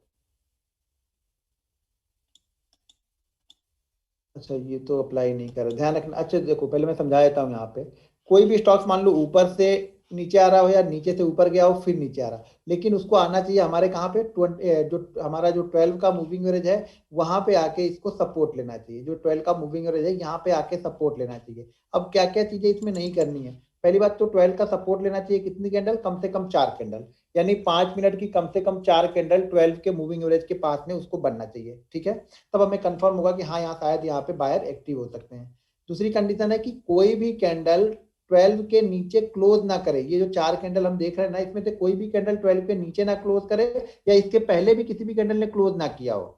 अच्छा ये तो अप्लाई नहीं कर रहा, ध्यान रखना। अच्छा देखो पहले मैं समझा देता हूँ। यहाँ पे कोई भी स्टॉक्स मान लो ऊपर से नीचे आ रहा हो या नीचे से ऊपर गया हो फिर नीचे आ रहा, लेकिन उसको आना चाहिए हमारे कहाँ पे, 20 जो हमारा जो 12 का मूविंग एवरेज है वहां पे आके इसको सपोर्ट लेना चाहिए। जो 12 का मूविंग एवरेज है यहाँ पे आके सपोर्ट लेना चाहिए। अब क्या क्या चीजें इसमें नहीं करनी है। पहली बात तो 12 का सपोर्ट लेना चाहिए कितनी कैंडल, कम से कम 4 कैंडल, यानी 5 मिनट की कम से कम 4 कैंडल 12 के मूविंग एवरेज के पास में उसको बनना चाहिए, ठीक है। तब हमें कंफर्म होगा कि हाँ यहाँ शायद यहाँ पे बायर एक्टिव हो सकते हैं। दूसरी कंडीशन है कि कोई भी कैंडल 12 के नीचे क्लोज ना करे। ये जो 4 कैंडल हम देख रहे हैं ना, इसमें से कोई भी कैंडल 12 के नीचे ना क्लोज करे, या इसके पहले भी किसी भी कैंडल ने क्लोज ना किया हो।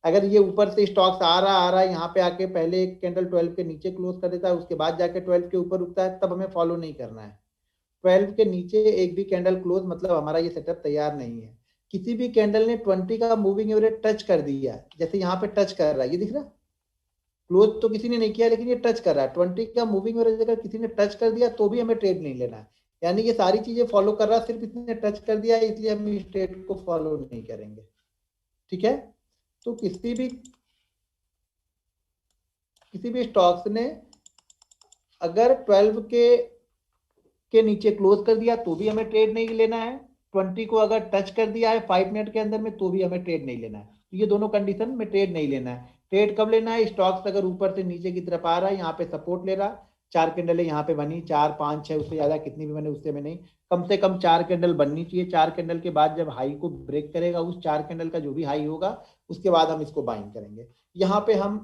अगर ये ऊपर से स्टॉक्स आ रहा है यहाँ पे आके पहले एक कैंडल 12 के नीचे क्लोज कर देता है, उसके बाद जाके 12 के ऊपर रुकता है, तब हमें फॉलो नहीं करना है। 12 के नीचे एक भी कैंडल क्लोज मतलब हमारा ये सेटअप तैयार नहीं है। किसी भी कैंडल ने 20 का मूविंग एवरेज टच कर दिया, जैसे यहाँ पे टच कर रहा है, ये दिख रहा है, क्लोज तो किसी ने नहीं किया लेकिन ये टच कर रहा है 20 का मूविंग एवरेज, अगर किसी ने टच कर दिया तो भी हमें ट्रेड नहीं लेना है। यानी ये सारी चीजें फॉलो कर रहा है, सिर्फ इसने टच कर दिया है इसलिए हम इस ट्रेड को फॉलो नहीं करेंगे, ठीक है। तो किसी भी स्टॉक्स ने अगर 12 के नीचे क्लोज कर दिया तो भी हमें ट्रेड नहीं लेना है। 20 को अगर टच कर दिया है 5 मिनट के अंदर में तो भी हमें ट्रेड नहीं लेना है। तो ये दोनों कंडीशन में ट्रेड नहीं लेना है। ट्रेड कब लेना है, स्टॉक्स अगर ऊपर से नीचे की तरफ आ रहा है, यहाँ पे सपोर्ट ले रहा, 4 कैंडल है यहाँ पे बनी, 4 5 6 उससे ज्यादा कितनी भी बने उससे में नहीं, कम से कम 4 कैंडल बननी चाहिए। 4 कैंडल के बाद जब हाई को ब्रेक करेगा, उस 4 कैंडल का जो भी हाई होगा उसके बाद हम इसको बाइंग करेंगे। यहाँ पे हम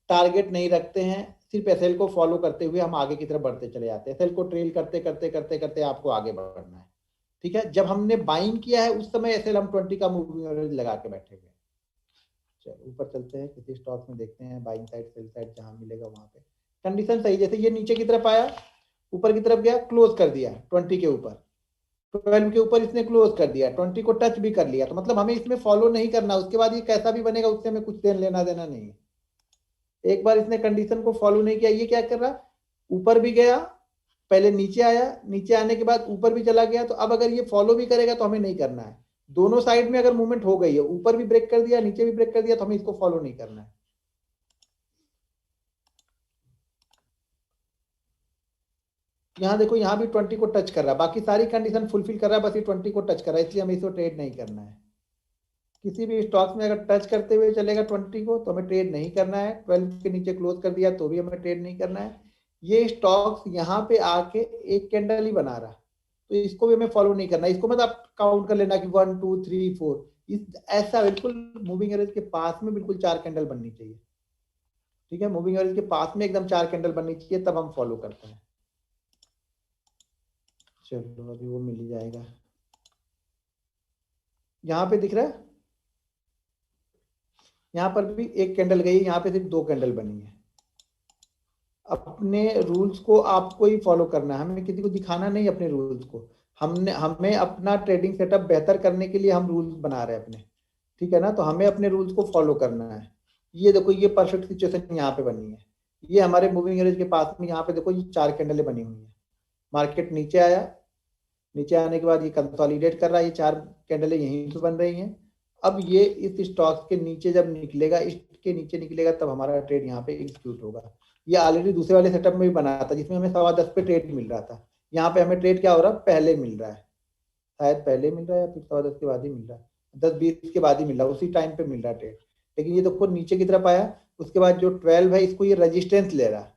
टारगेट नहीं रखते हैं, सिर्फ एसएल को फॉलो करते हुए हम आगे की तरफ बढ़ते चले जाते हैं। एसएल को ट्रेल करते करते करते करते आपको आगे बढ़ना है, ठीक है। जब हमने बाइंग किया है उस समय एसएल हम 20 का मूविंग एवरेज लगा के बैठे हुए। चलो ऊपर चलते हैं, किसी स्टॉक में देखते हैं बाइंग साइड सेल साइड जहां मिलेगा वहां पे कंडीशन सही। जैसे ये नीचे की तरफ आया, ऊपर की तरफ गया, क्लोज कर दिया 20 के ऊपर, 12 के ऊपर इसने क्लोज कर दिया, 20 को टच भी कर लिया, तो मतलब हमें इसमें फॉलो नहीं करना। उसके बाद ये कैसा भी बनेगा उससे हमें कुछ लेना देना नहीं है। एक बार इसने कंडीशन को फॉलो नहीं किया, ये क्या कर रहा, ऊपर भी गया, पहले नीचे आया, नीचे आने के बाद ऊपर भी चला गया, तो अब अगर ये फॉलो भी करेगा तो हमें नहीं करना है। दोनों साइड में अगर मूवमेंट हो गई है, ऊपर भी ब्रेक कर दिया नीचे भी ब्रेक कर दिया, तो हमें इसको फॉलो नहीं करना है। यहाँ देखो यहाँ भी 20 को टच कर रहा है, बाकी सारी कंडीशन फुलफिल कर रहा है, बस ये 20 को टच कर रहा है, इसलिए हमें इसको ट्रेड नहीं करना है। किसी भी स्टॉक्स में अगर टच करते हुए चलेगा 20 को तो हमें ट्रेड नहीं करना है। 12 के नीचे क्लोज कर दिया तो भी हमें ट्रेड नहीं करना है। ये स्टॉक्स यहाँ पे आके एक कैंडल ही बना रहा, तो इसको भी हमें फॉलो नहीं करना। इसको मतलब आप काउंट कर लेना कि 1 2 3 4, ऐसा बिल्कुल मूविंग एवरेज के पास में बिल्कुल 4 कैंडल बननी चाहिए, ठीक है। मूविंग एवरेज के पास में एकदम 4 कैंडल बननी चाहिए, तब हम फॉलो करते हैं। चलो अभी वो मिल ही जाएगा। यहाँ पे दिख रहा है, यहाँ पर भी एक कैंडल गई, यहाँ पे सिर्फ 2 कैंडल बनी है। अपने रूल्स को आपको ही फॉलो करना है, हमें किसी को दिखाना नहीं अपने रूल्स को। हमें अपना ट्रेडिंग सेटअप बेहतर करने के लिए हम रूल्स बना रहे हैं अपने, ठीक है ना। तो हमें अपने रूल्स को फॉलो करना है। ये देखो ये परफेक्ट सिचुएशन यहाँ पे बनी है। ये हमारे मूविंग एवरेज के पास में यहाँ पे देखो ये 4 कैंडलें बनी हुई है। मार्केट नीचे आया, नीचे आने के बाद ये कंसोलिडेट कर रहा है, ये 4 कैंडलें यहीं पे बन रही हैं। अब ये इस स्टॉक्स के नीचे जब निकलेगा, इसके नीचे निकलेगा, तब हमारा ट्रेड यहाँ पे एग्जीक्यूट होगा। ये ऑलरेडी दूसरे वाले सेटअप में भी बना था जिसमें हमें 10:15 पे ट्रेड मिल रहा था। यहाँ पे हमें ट्रेड क्या हो रहा है, पहले मिल रहा है, शायद पहले मिल रहा है या फिर 10:15 के बाद ही मिल रहा है, 10:20 के बाद ही मिल रहा है, उसी टाइम पे मिल रहा है ट्रेड। लेकिन ये देखो नीचे की तरफ आया, उसके बाद जो 12 है इसको ये रेजिस्टेंस ले रहा है,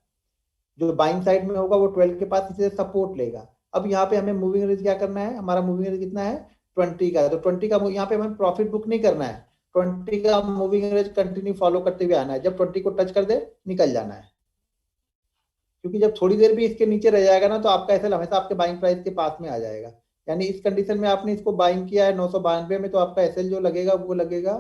जो बाइंग साइड में होगा वो 12 के पास इसे सपोर्ट लेगा। अब यहाँ पे हमें मूविंग एवरेज क्या करना है, हमारा मूविंग एवरेज कितना है 20 का है, तो 20 का यहाँ पे हमें प्रॉफिट बुक नहीं करना है, 20 का मूविंग एवरेज कंटिन्यू फॉलो करते हुए आना है। जब 20 को टच कर दे निकल जाना है, क्योंकि जब थोड़ी देर भी इसके नीचे रह जाएगा ना तो आपका एसएल हमेशा आपके बाइंग प्राइस के पास में आ जाएगा। यानी इस कंडीशन में आपने इसको बाइंग किया है 992 में, तो आपका एसएल जो लगेगा वो लगेगा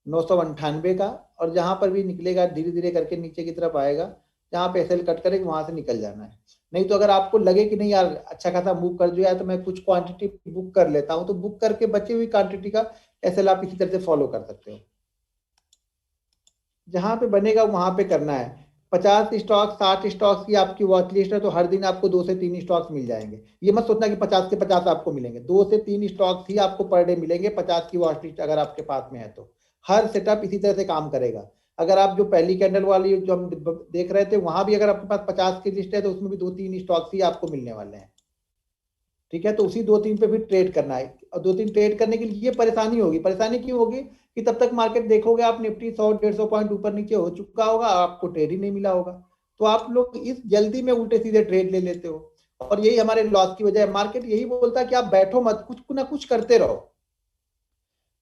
998 का। और जहां पर भी निकलेगा धीरे धीरे करके नीचे की तरफ आएगा, जहां पे एसएल कट करेगा वहां से निकल जाना है। नहीं तो अगर आपको लगे कि नहीं यार अच्छा खासा मूव कर जो है तो मैं कुछ क्वांटिटी बुक कर लेता हूं, तो बुक करके बची हुई क्वांटिटी का एसएल आप इसी तरह से फॉलो कर सकते हो। जहां पे बनेगा वहां पे करना है। 50 स्टॉक 60 स्टॉक्स की आपकी वॉच लिस्ट है, तो हर दिन आपको 2 से 3 स्टॉक्स मिल जाएंगे। ये मत सोचना कि 50 के 50 आपको मिलेंगे, 2 से 3 स्टॉक्स ही आपको पर डे मिलेंगे 50 की वॉच लिस्ट अगर आपके पास में है तो। हर सेटअप इसी तरह से काम करेगा। अगर आप जो पहली कैंडल वाली जो हम देख रहे थे वहां भी अगर आपके पास 50 की लिस्ट है तो उसमें भी 2-3 स्टॉक्स ही आपको मिलने वाले हैं, ठीक है। तो उसी 2-3 पे भी ट्रेड करना है। और 2-3 ट्रेड करने के लिए ये परेशानी होगी। परेशानी क्यों होगी कि तब तक मार्केट देखोगे आप निफ्टी 100-150 पॉइंट ऊपर नीचे हो चुका होगा, आपको ट्रेड ही नहीं मिला होगा। तो आप लोग इस जल्दी में उल्टे सीधे ट्रेड ले लेते हो, और यही हमारे लॉस की वजह है। मार्केट यही बोलता है कि आप बैठो मत, कुछ ना कुछ करते रहो।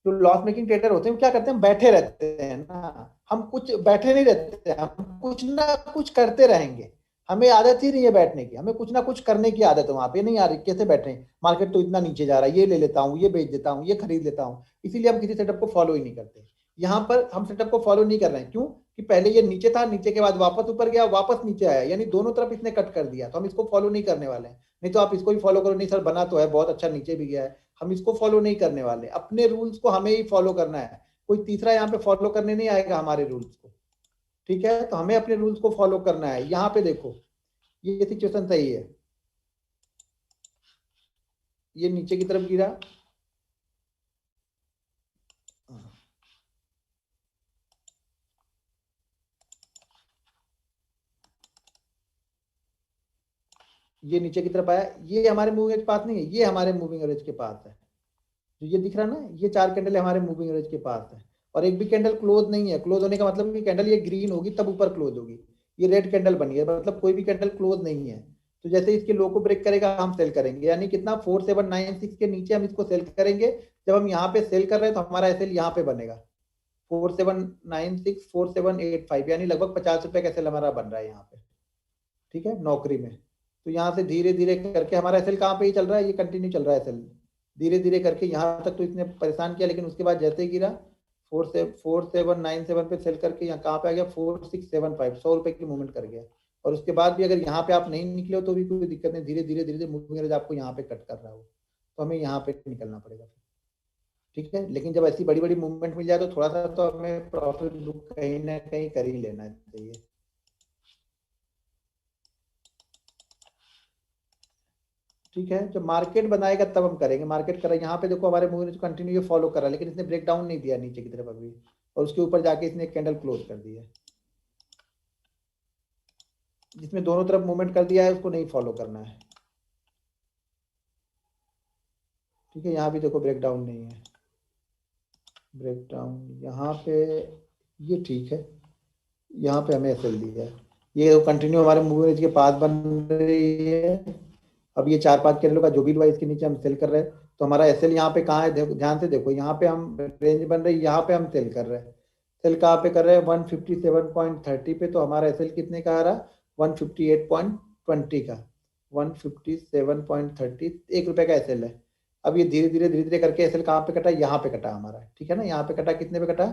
जो लॉस मेकिंग ट्रेडर होते हैं वो क्या करते हैं, बैठे रहते हैं ना। हम कुछ बैठे नहीं रहते, हम कुछ ना कुछ करते रहेंगे। हमें आदत ही नहीं है बैठने की, हमें कुछ ना कुछ करने की आदत है। वहां पे नहीं आ रही कैसे बैठे, मार्केट तो इतना नीचे जा रहा है, ये ले लेता हूँ, ये बेच देता हूँ, ये खरीद लेता हूँ। इसीलिए हम किसी सेटअप को फॉलो ही नहीं करते। यहाँ पर हम सेटअप को फॉलो नहीं कर रहे हैं, क्यों कि पहले ये नीचे था, नीचे के बाद वापस ऊपर गया, वापस नीचे आया, यानी दोनों तरफ इसने कट कर दिया, तो हम इसको फॉलो नहीं करने वाले हैं। नहीं तो आप इसको ही फॉलो करो, नहीं सर बना तो है बहुत अच्छा, नीचे भी गया है, हम इसको फॉलो नहीं करने वाले। अपने रूल्स को हमें ही फॉलो करना है, कोई तीसरा यहाँ पे फॉलो करने नहीं आएगा हमारे रूल्स को, ठीक है। तो हमें अपने रूल्स को फॉलो करना है। यहाँ पे देखो ये सिचुएशन सही है, ये नीचे की तरफ गिरा, ये नीचे की तरफ आया, ये हमारे मूविंग एवरेज के पास नहीं है, ये हमारे मूविंग एवरेज के पास है। जो ये दिख रहा है ना, ये 4 कैंडल हमारे मूविंग एवरेज के पास है। और एक भी कैंडल क्लोज नहीं है। क्लोज होने का मतलब कि कैंडल ये ग्रीन होगी तब ऊपर क्लोज होगी, ये रेड कैंडल बनी है, मतलब कोई भी कैंडल क्लोज नहीं है। तो जैसे इसके लो को ब्रेक करेगा हम सेल करेंगे, यानी कितना 4796 के नीचे हम इसको सेल करेंगे। जब हम यहाँ पे सेल कर रहे हैं तो हमारा एसएल यहाँ पे बनेगा 4796 4785, यानी लगभग 50 रुपए का एसएल हमारा बन रहा है यहाँ पे, ठीक है, नौकरी में। तो यहाँ से धीरे धीरे करके हमारा एसएल कहाँ पे ही चल रहा है, ये कंटिन्यू चल रहा है एसएल, धीरे धीरे करके यहाँ तक तो इसने परेशान किया। लेकिन उसके बाद जैसे ही गिरा 4797 पे सेल करके यहाँ कहाँ पे आ गया 4675, 100 रुपए की मूवमेंट कर गया। और उसके बाद भी अगर यहाँ पे आप नहीं निकले हो तो भी कोई दिक्कत नहीं, धीरे धीरे धीरे धीरे मूविंग एवरेज आपको यहाँ पे कट कर रहा हो, तो हमें यहाँ पे निकलना पड़ेगा, ठीक है। लेकिन जब ऐसी बड़ी बड़ी मूवमेंट मिल जाए तो थोड़ा सा तो हमें प्रॉफिट बुक कहीं ना कहीं कर ही लेना चाहिए, ठीक है। जब मार्केट बनाएगा तब हम करेंगे। मार्केट कर रहा है यहाँ पे, देखो हमारे मूव कंटिन्यू फॉलो कर रहा है, लेकिन इसने ब्रेक डाउन नहीं दिया नीचे की तरफ अभी, और उसके ऊपर जाके इसने कैंडल क्लोज कर दिया। जिसमें दोनों तरफ मूवमेंट कर दिया है उसको नहीं फॉलो करना है, ठीक है। यहाँ भी देखो ब्रेक डाउन नहीं है, ब्रेक डाउन यहाँ पे, ये ठीक है। यहाँ पे हमें एसएल दिया है, ये कंटिन्यू हमारे मूवमेंट के पास बन रही है। अब ये 4-5 कैंडल का जो भी हुआ इसके नीचे हम सेल कर रहे हैं, तो हमारा एसएल यहाँ पे कहाँ है, ध्यान से देखो, यहाँ पे हम रेंज बन रही है, यहाँ पे हम सेल कर रहे हैं। सेल कहाँ पे कर रहे हैं 157.30 पे, तो हमारा एसएल कितने का आ रहा, 158.20 का, 157.30, 1 रुपए का एसएल है। अब ये धीरे धीरे करके एसएल कहाँ पे कटा, यहाँ पे कटा हमारा, ठीक है ना। यहाँ पे कटा, कितने पे कटा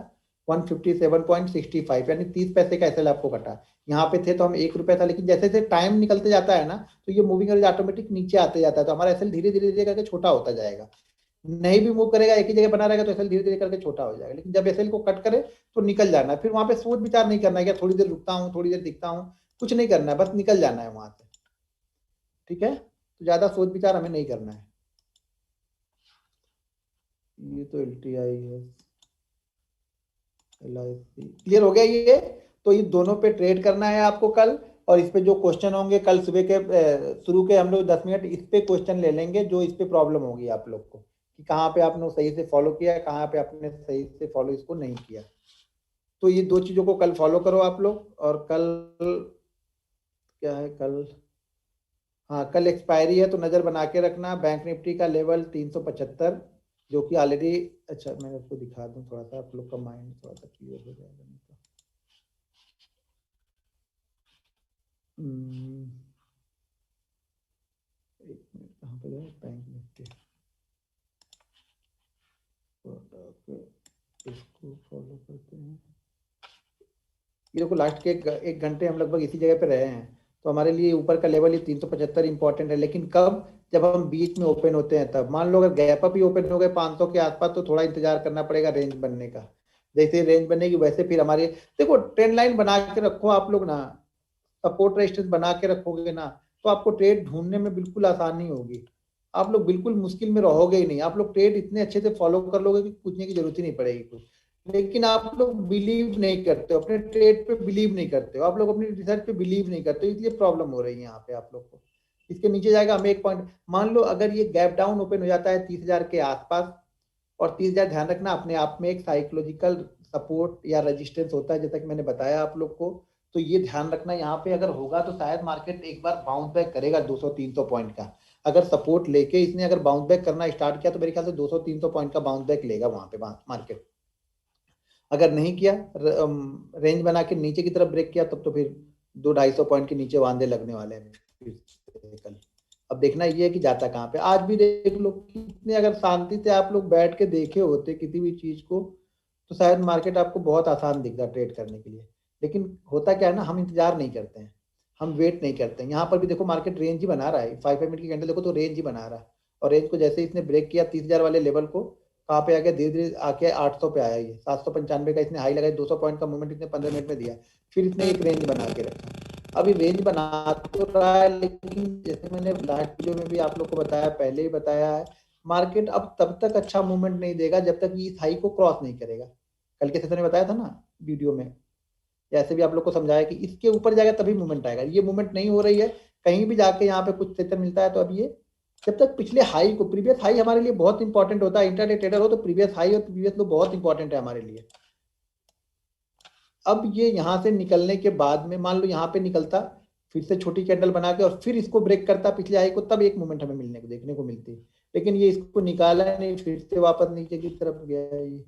157.65 यानी 30 पैसे का एसएल आपको कटा। यहाँ पे थे तो हम 1 रुपया था, लेकिन जैसे जैसे टाइम निकलते जाता है ना तो ये मूविंग एवरेज ऑटोमेटिक नीचे आते जाता है, तो हमारा एसएल धीरे धीरे धीरे करके छोटा होता जाएगा। नहीं भी मूव करेगा, एक ही जगह बना रहेगा तो एसएल धीरे धीरे करके छोटा हो जाएगा। लेकिन जब एसएल को कट करे तो निकल जाना है, फिर वहां पे सोच विचार नहीं करना है क्या थोड़ी देर रुकता हूँ, थोड़ी देर दिखता हूँ, कुछ नहीं करना है, बस निकल जाना है वहां से। ठीक है, तो ज्यादा सोच विचार हमें नहीं करना है। ये तो एलटीआई है, LIC क्लियर हो गया ये। तो ये दोनों पे ट्रेड करना है आपको कल, और इस पे जो क्वेश्चन होंगे कल सुबह के शुरू के हम लोग 10 मिनट इस पे क्वेश्चन ले लेंगे, जो इस पे प्रॉब्लम होगी आप लोग को कि कहाँ पे आपने सही से फॉलो किया, कहाँ पे आपने सही से फॉलो इसको नहीं किया। तो ये दो चीजों को कल फॉलो करो आप लोग। और कल क्या है कल, हाँ कल एक्सपायरी है तो नजर बना के रखना। बैंक निफ्टी का लेवल 375, जो कि ऑलरेडी, अच्छा मैं आपको दिखा दूं थोड़ा सा, आप लोग का माइंड थोड़ा सा क्लियर हो जाएगा। नहीं तो एक मिनट, कहाँ पे गया बैंक निफ्टी, इसको फॉलो करते हैं। ये देखो लास्ट के एक घंटे हम लगभग इसी जगह पे रहे हैं, तो हमारे लिए ऊपर का लेवल ये 375 इंपॉर्टेंट है। लेकिन कब, जब हम बीच में ओपन होते हैं तब। मान लो अगर गैप अप ही ओपन हो गए 500 के आसपास, तो थोड़ा इंतजार करना पड़ेगा रेंज बनने का। जैसे रेंज बनेगी वैसे फिर हमारे, देखो ट्रेंड लाइन बना के रखो आप लोग ना, सपोर्ट रेजिस्टेंस बना के रखोगे ना, तो आपको ट्रेड ढूंढने में बिल्कुल आसानी होगी। आप लोग बिल्कुल मुश्किल में रहोगे ही नहीं, आप लोग ट्रेड इतने अच्छे से फॉलो कर लोगे कि पूछने की जरूरत ही नहीं पड़ेगी कुछ। लेकिन आप लोग बिलीव नहीं करते हो, अपने ट्रेड पे बिलीव नहीं करते हो, आप लोग अपनी रिसर्च पे बिलीव नहीं करते हो, इसलिए प्रॉब्लम हो रही है यहाँ पे आप लोग को। इसके नीचे जाएगा, हम एक पॉइंट मान लो अगर ये गैप डाउन ओपन हो जाता है 30,000 के आसपास, और 30,000 ध्यान रखना अपने आप में एक साइकोलॉजिकल सपोर्ट या रेजिस्टेंस होता है, जैसा कि मैंने बताया आप लोग को। तो ये ध्यान रखना, यहाँ पे अगर होगा तो शायद मार्केट एक बार बाउंस बैक करेगा 200-300 पॉइंट का। अगर सपोर्ट लेके इसने अगर बाउंस बैक करना स्टार्ट किया तो मेरे ख्याल से 200-300 पॉइंट का बाउंस बैक लेगा वहां पे मार्केट। अगर नहीं किया, रेंज बना के नीचे की तरफ ब्रेक किया, तब तो फिर 200-250 पॉइंट के नीचे वांदे लगने वाले हैं फिर से कल। अब देखना ये है कि जाता कहाँ पे। आज भी देख लो कितने, अगर शांति से आप लोग बैठ के देखे होते किसी भी चीज को, तो शायद मार्केट आपको बहुत आसान दिखता ट्रेड करने के लिए। लेकिन होता क्या है ना, हम इंतजार नहीं करते हैं, हम वेट नहीं करते हैं। यहाँ पर भी देखो मार्केट रेंज ही बना रहा है, 5 मिनट की कैंडल देखो तो रेंज ही बना रहा है। और रेंज को जैसे इसने ब्रेक किया 30,000 वाले लेवल को, कहाँ पे आ गया, धीरे धीरे आके 800 पे आया। ये 795 का इसने हाई लगाई, 200 पॉइंट का मूवमेंट इसने 15 मिनट में दिया। फिर इसने एक रेंज बना के रखा। अभी रेंज बना तो रहा है, लेकिन जैसे मैंने लास्ट वीडियो में भी आप लोग को बताया, पहले ही बताया है, मार्केट अब तब तक अच्छा मूवमेंट नहीं देगा जब तक इस हाई को क्रॉस नहीं करेगा। कल के सेशन में बताया था ना वीडियो में, जैसे भी आप लोग को समझाया कि इसके ऊपर जाएगा तभी मूवमेंट आएगा। ये मूवमेंट नहीं हो रही है, कहीं भी जाके यहाँ पे कुछ सेशन मिलता है तो अब ये जब तक पिछले हाई को, प्रीवियस हाई हमारे लिए बहुत इंपॉर्टेंट होता है। इंटरडे ट्रेडर हो तो प्रीवियस हाई और प्रीवियस लो बहुत इंपॉर्टेंट है हमारे लिए। अब ये यहाँ से निकलने के बाद में मान लो यहाँ पे निकलता, फिर से छोटी कैंडल बना के और फिर इसको ब्रेक करता पिछले हाई को, तब एक मूवमेंट हमें मिलने को देखने को मिलती। लेकिन ये इसको निकाला नहीं, फिर से वापस नीचे की तरफ गया। ये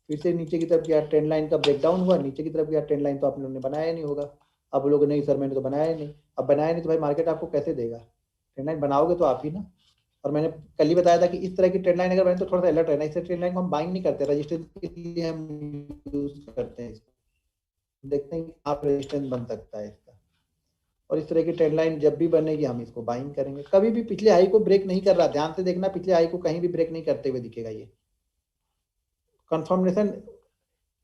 फिर से नीचे की तरफ गया, ट्रेंड लाइन का ब्रेकडाउन हुआ, नीचे की तरफ गया। ट्रेंड लाइन तो आप लोगों ने बनाया नहीं होगा। अब लोग नहीं सर मैंने तो बनाया ही नहीं। अब बनाया नहीं तो भाई मार्केट आपको कैसे देगा? ट्रेंड लाइन बनाओगे तो आप ही ना। और मैंने कल ही बताया था कि इस तरह की ट्रेंड लाइन अगर बने तो थोड़ा सा अलर्ट रहना। इस ट्रेंड लाइन को हम बाइंग नहीं करते, रजिस्टेंस के लिए हम यूज करते हैं इसको। देखते हैं कि आप रेजिस्टेंस बन सकता है इसका। और इस तरह की ट्रेंड लाइन जब भी बनेगी हम इसको बाइंग करेंगे। कभी भी पिछले हाई को ब्रेक नहीं कर रहा, ध्यान से देखना, पिछले हाई को कहीं भी ब्रेक नहीं करते हुए दिखेगा। ये कंफर्मेशन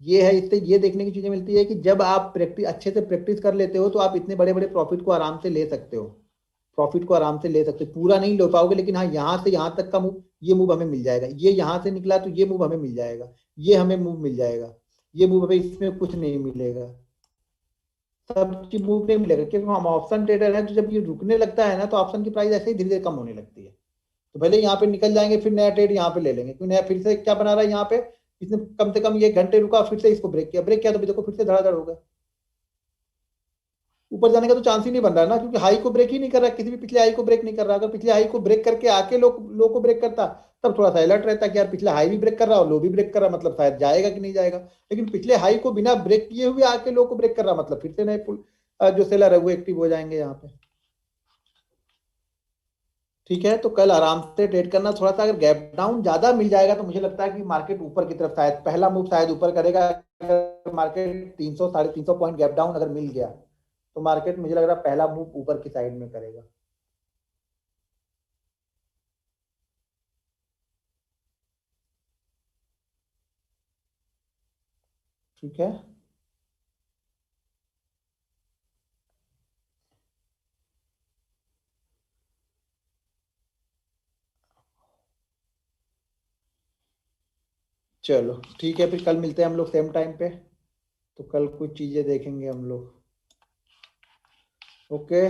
ये है, इससे ये देखने की चीजें मिलती है कि जब आप प्रैक्टिस अच्छे से प्रैक्टिस कर लेते हो तो आप इतने बड़े बड़े प्रॉफिट को आराम से ले सकते हो। प्रॉफिट को आराम से ले सकते हो, पूरा नहीं ले पाओगे, लेकिन हाँ यहाँ से यहाँ तक का मूव, ये मूव हमें मिल जाएगा। ये यहाँ से निकला तो ये मूव हमें मिल जाएगा, ये हमें मूव मिल जाएगा, ये मूव हमें इसमें कुछ नहीं मिलेगा, सब चीज मूव नहीं मिलेगा। क्योंकि हम ऑप्शन ट्रेडर हैं, तो जब ये रुकने लगता है ना तो ऑप्शन की प्राइस ऐसे ही धीरे धीरे कम होने लगती है। तो पहले यहाँ पे निकल जाएंगे, फिर नया ट्रेड यहाँ पे ले लेंगे, क्योंकि नया फिर से क्या बना रहा है यहाँ पे, इसने कम से कम ये घंटे रुका, फिर से इसको ब्रेक किया, ब्रेक किया तो भी देखो फिर से धड़ाधड़ होगा। ऊपर जाने का तो चांस ही नहीं बन रहा ना, क्योंकि हाई को ब्रेक ही नहीं कर रहा, किसी भी पिछले हाई को ब्रेक नहीं कर रहा। अगर पिछले हाई को ब्रेक करके आके लो को ब्रेक करता, तब थोड़ा सा अलर्ट रहता कि यार पिछले हाई भी ब्रेक कर रहा और लो भी ब्रेक कर रहा, मतलब शायद जाएगा कि नहीं जाएगा। लेकिन पिछले हाई को बिना ब्रेक किए हुए आके लो को ब्रेक कर रहा, मतलब फिर से नए जो सेलर है वो एक्टिव हो जाएंगे यहाँ पे। ठीक है, तो कल आराम से ट्रेड करना। थोड़ा सा अगर गैप डाउन ज्यादा मिल जाएगा तो मुझे लगता है कि मार्केट ऊपर की तरफ, शायद पहला मूव शायद ऊपर करेगा। अगर मार्केट 300 350 पॉइंट गैप डाउन अगर मिल गया तो मार्केट मुझे लग रहा है पहला मूव ऊपर की साइड में करेगा। ठीक है, चलो ठीक है, फिर कल मिलते हैं हम लोग सेम टाइम पे। तो कल कुछ चीजें देखेंगे हम लोग। ओके।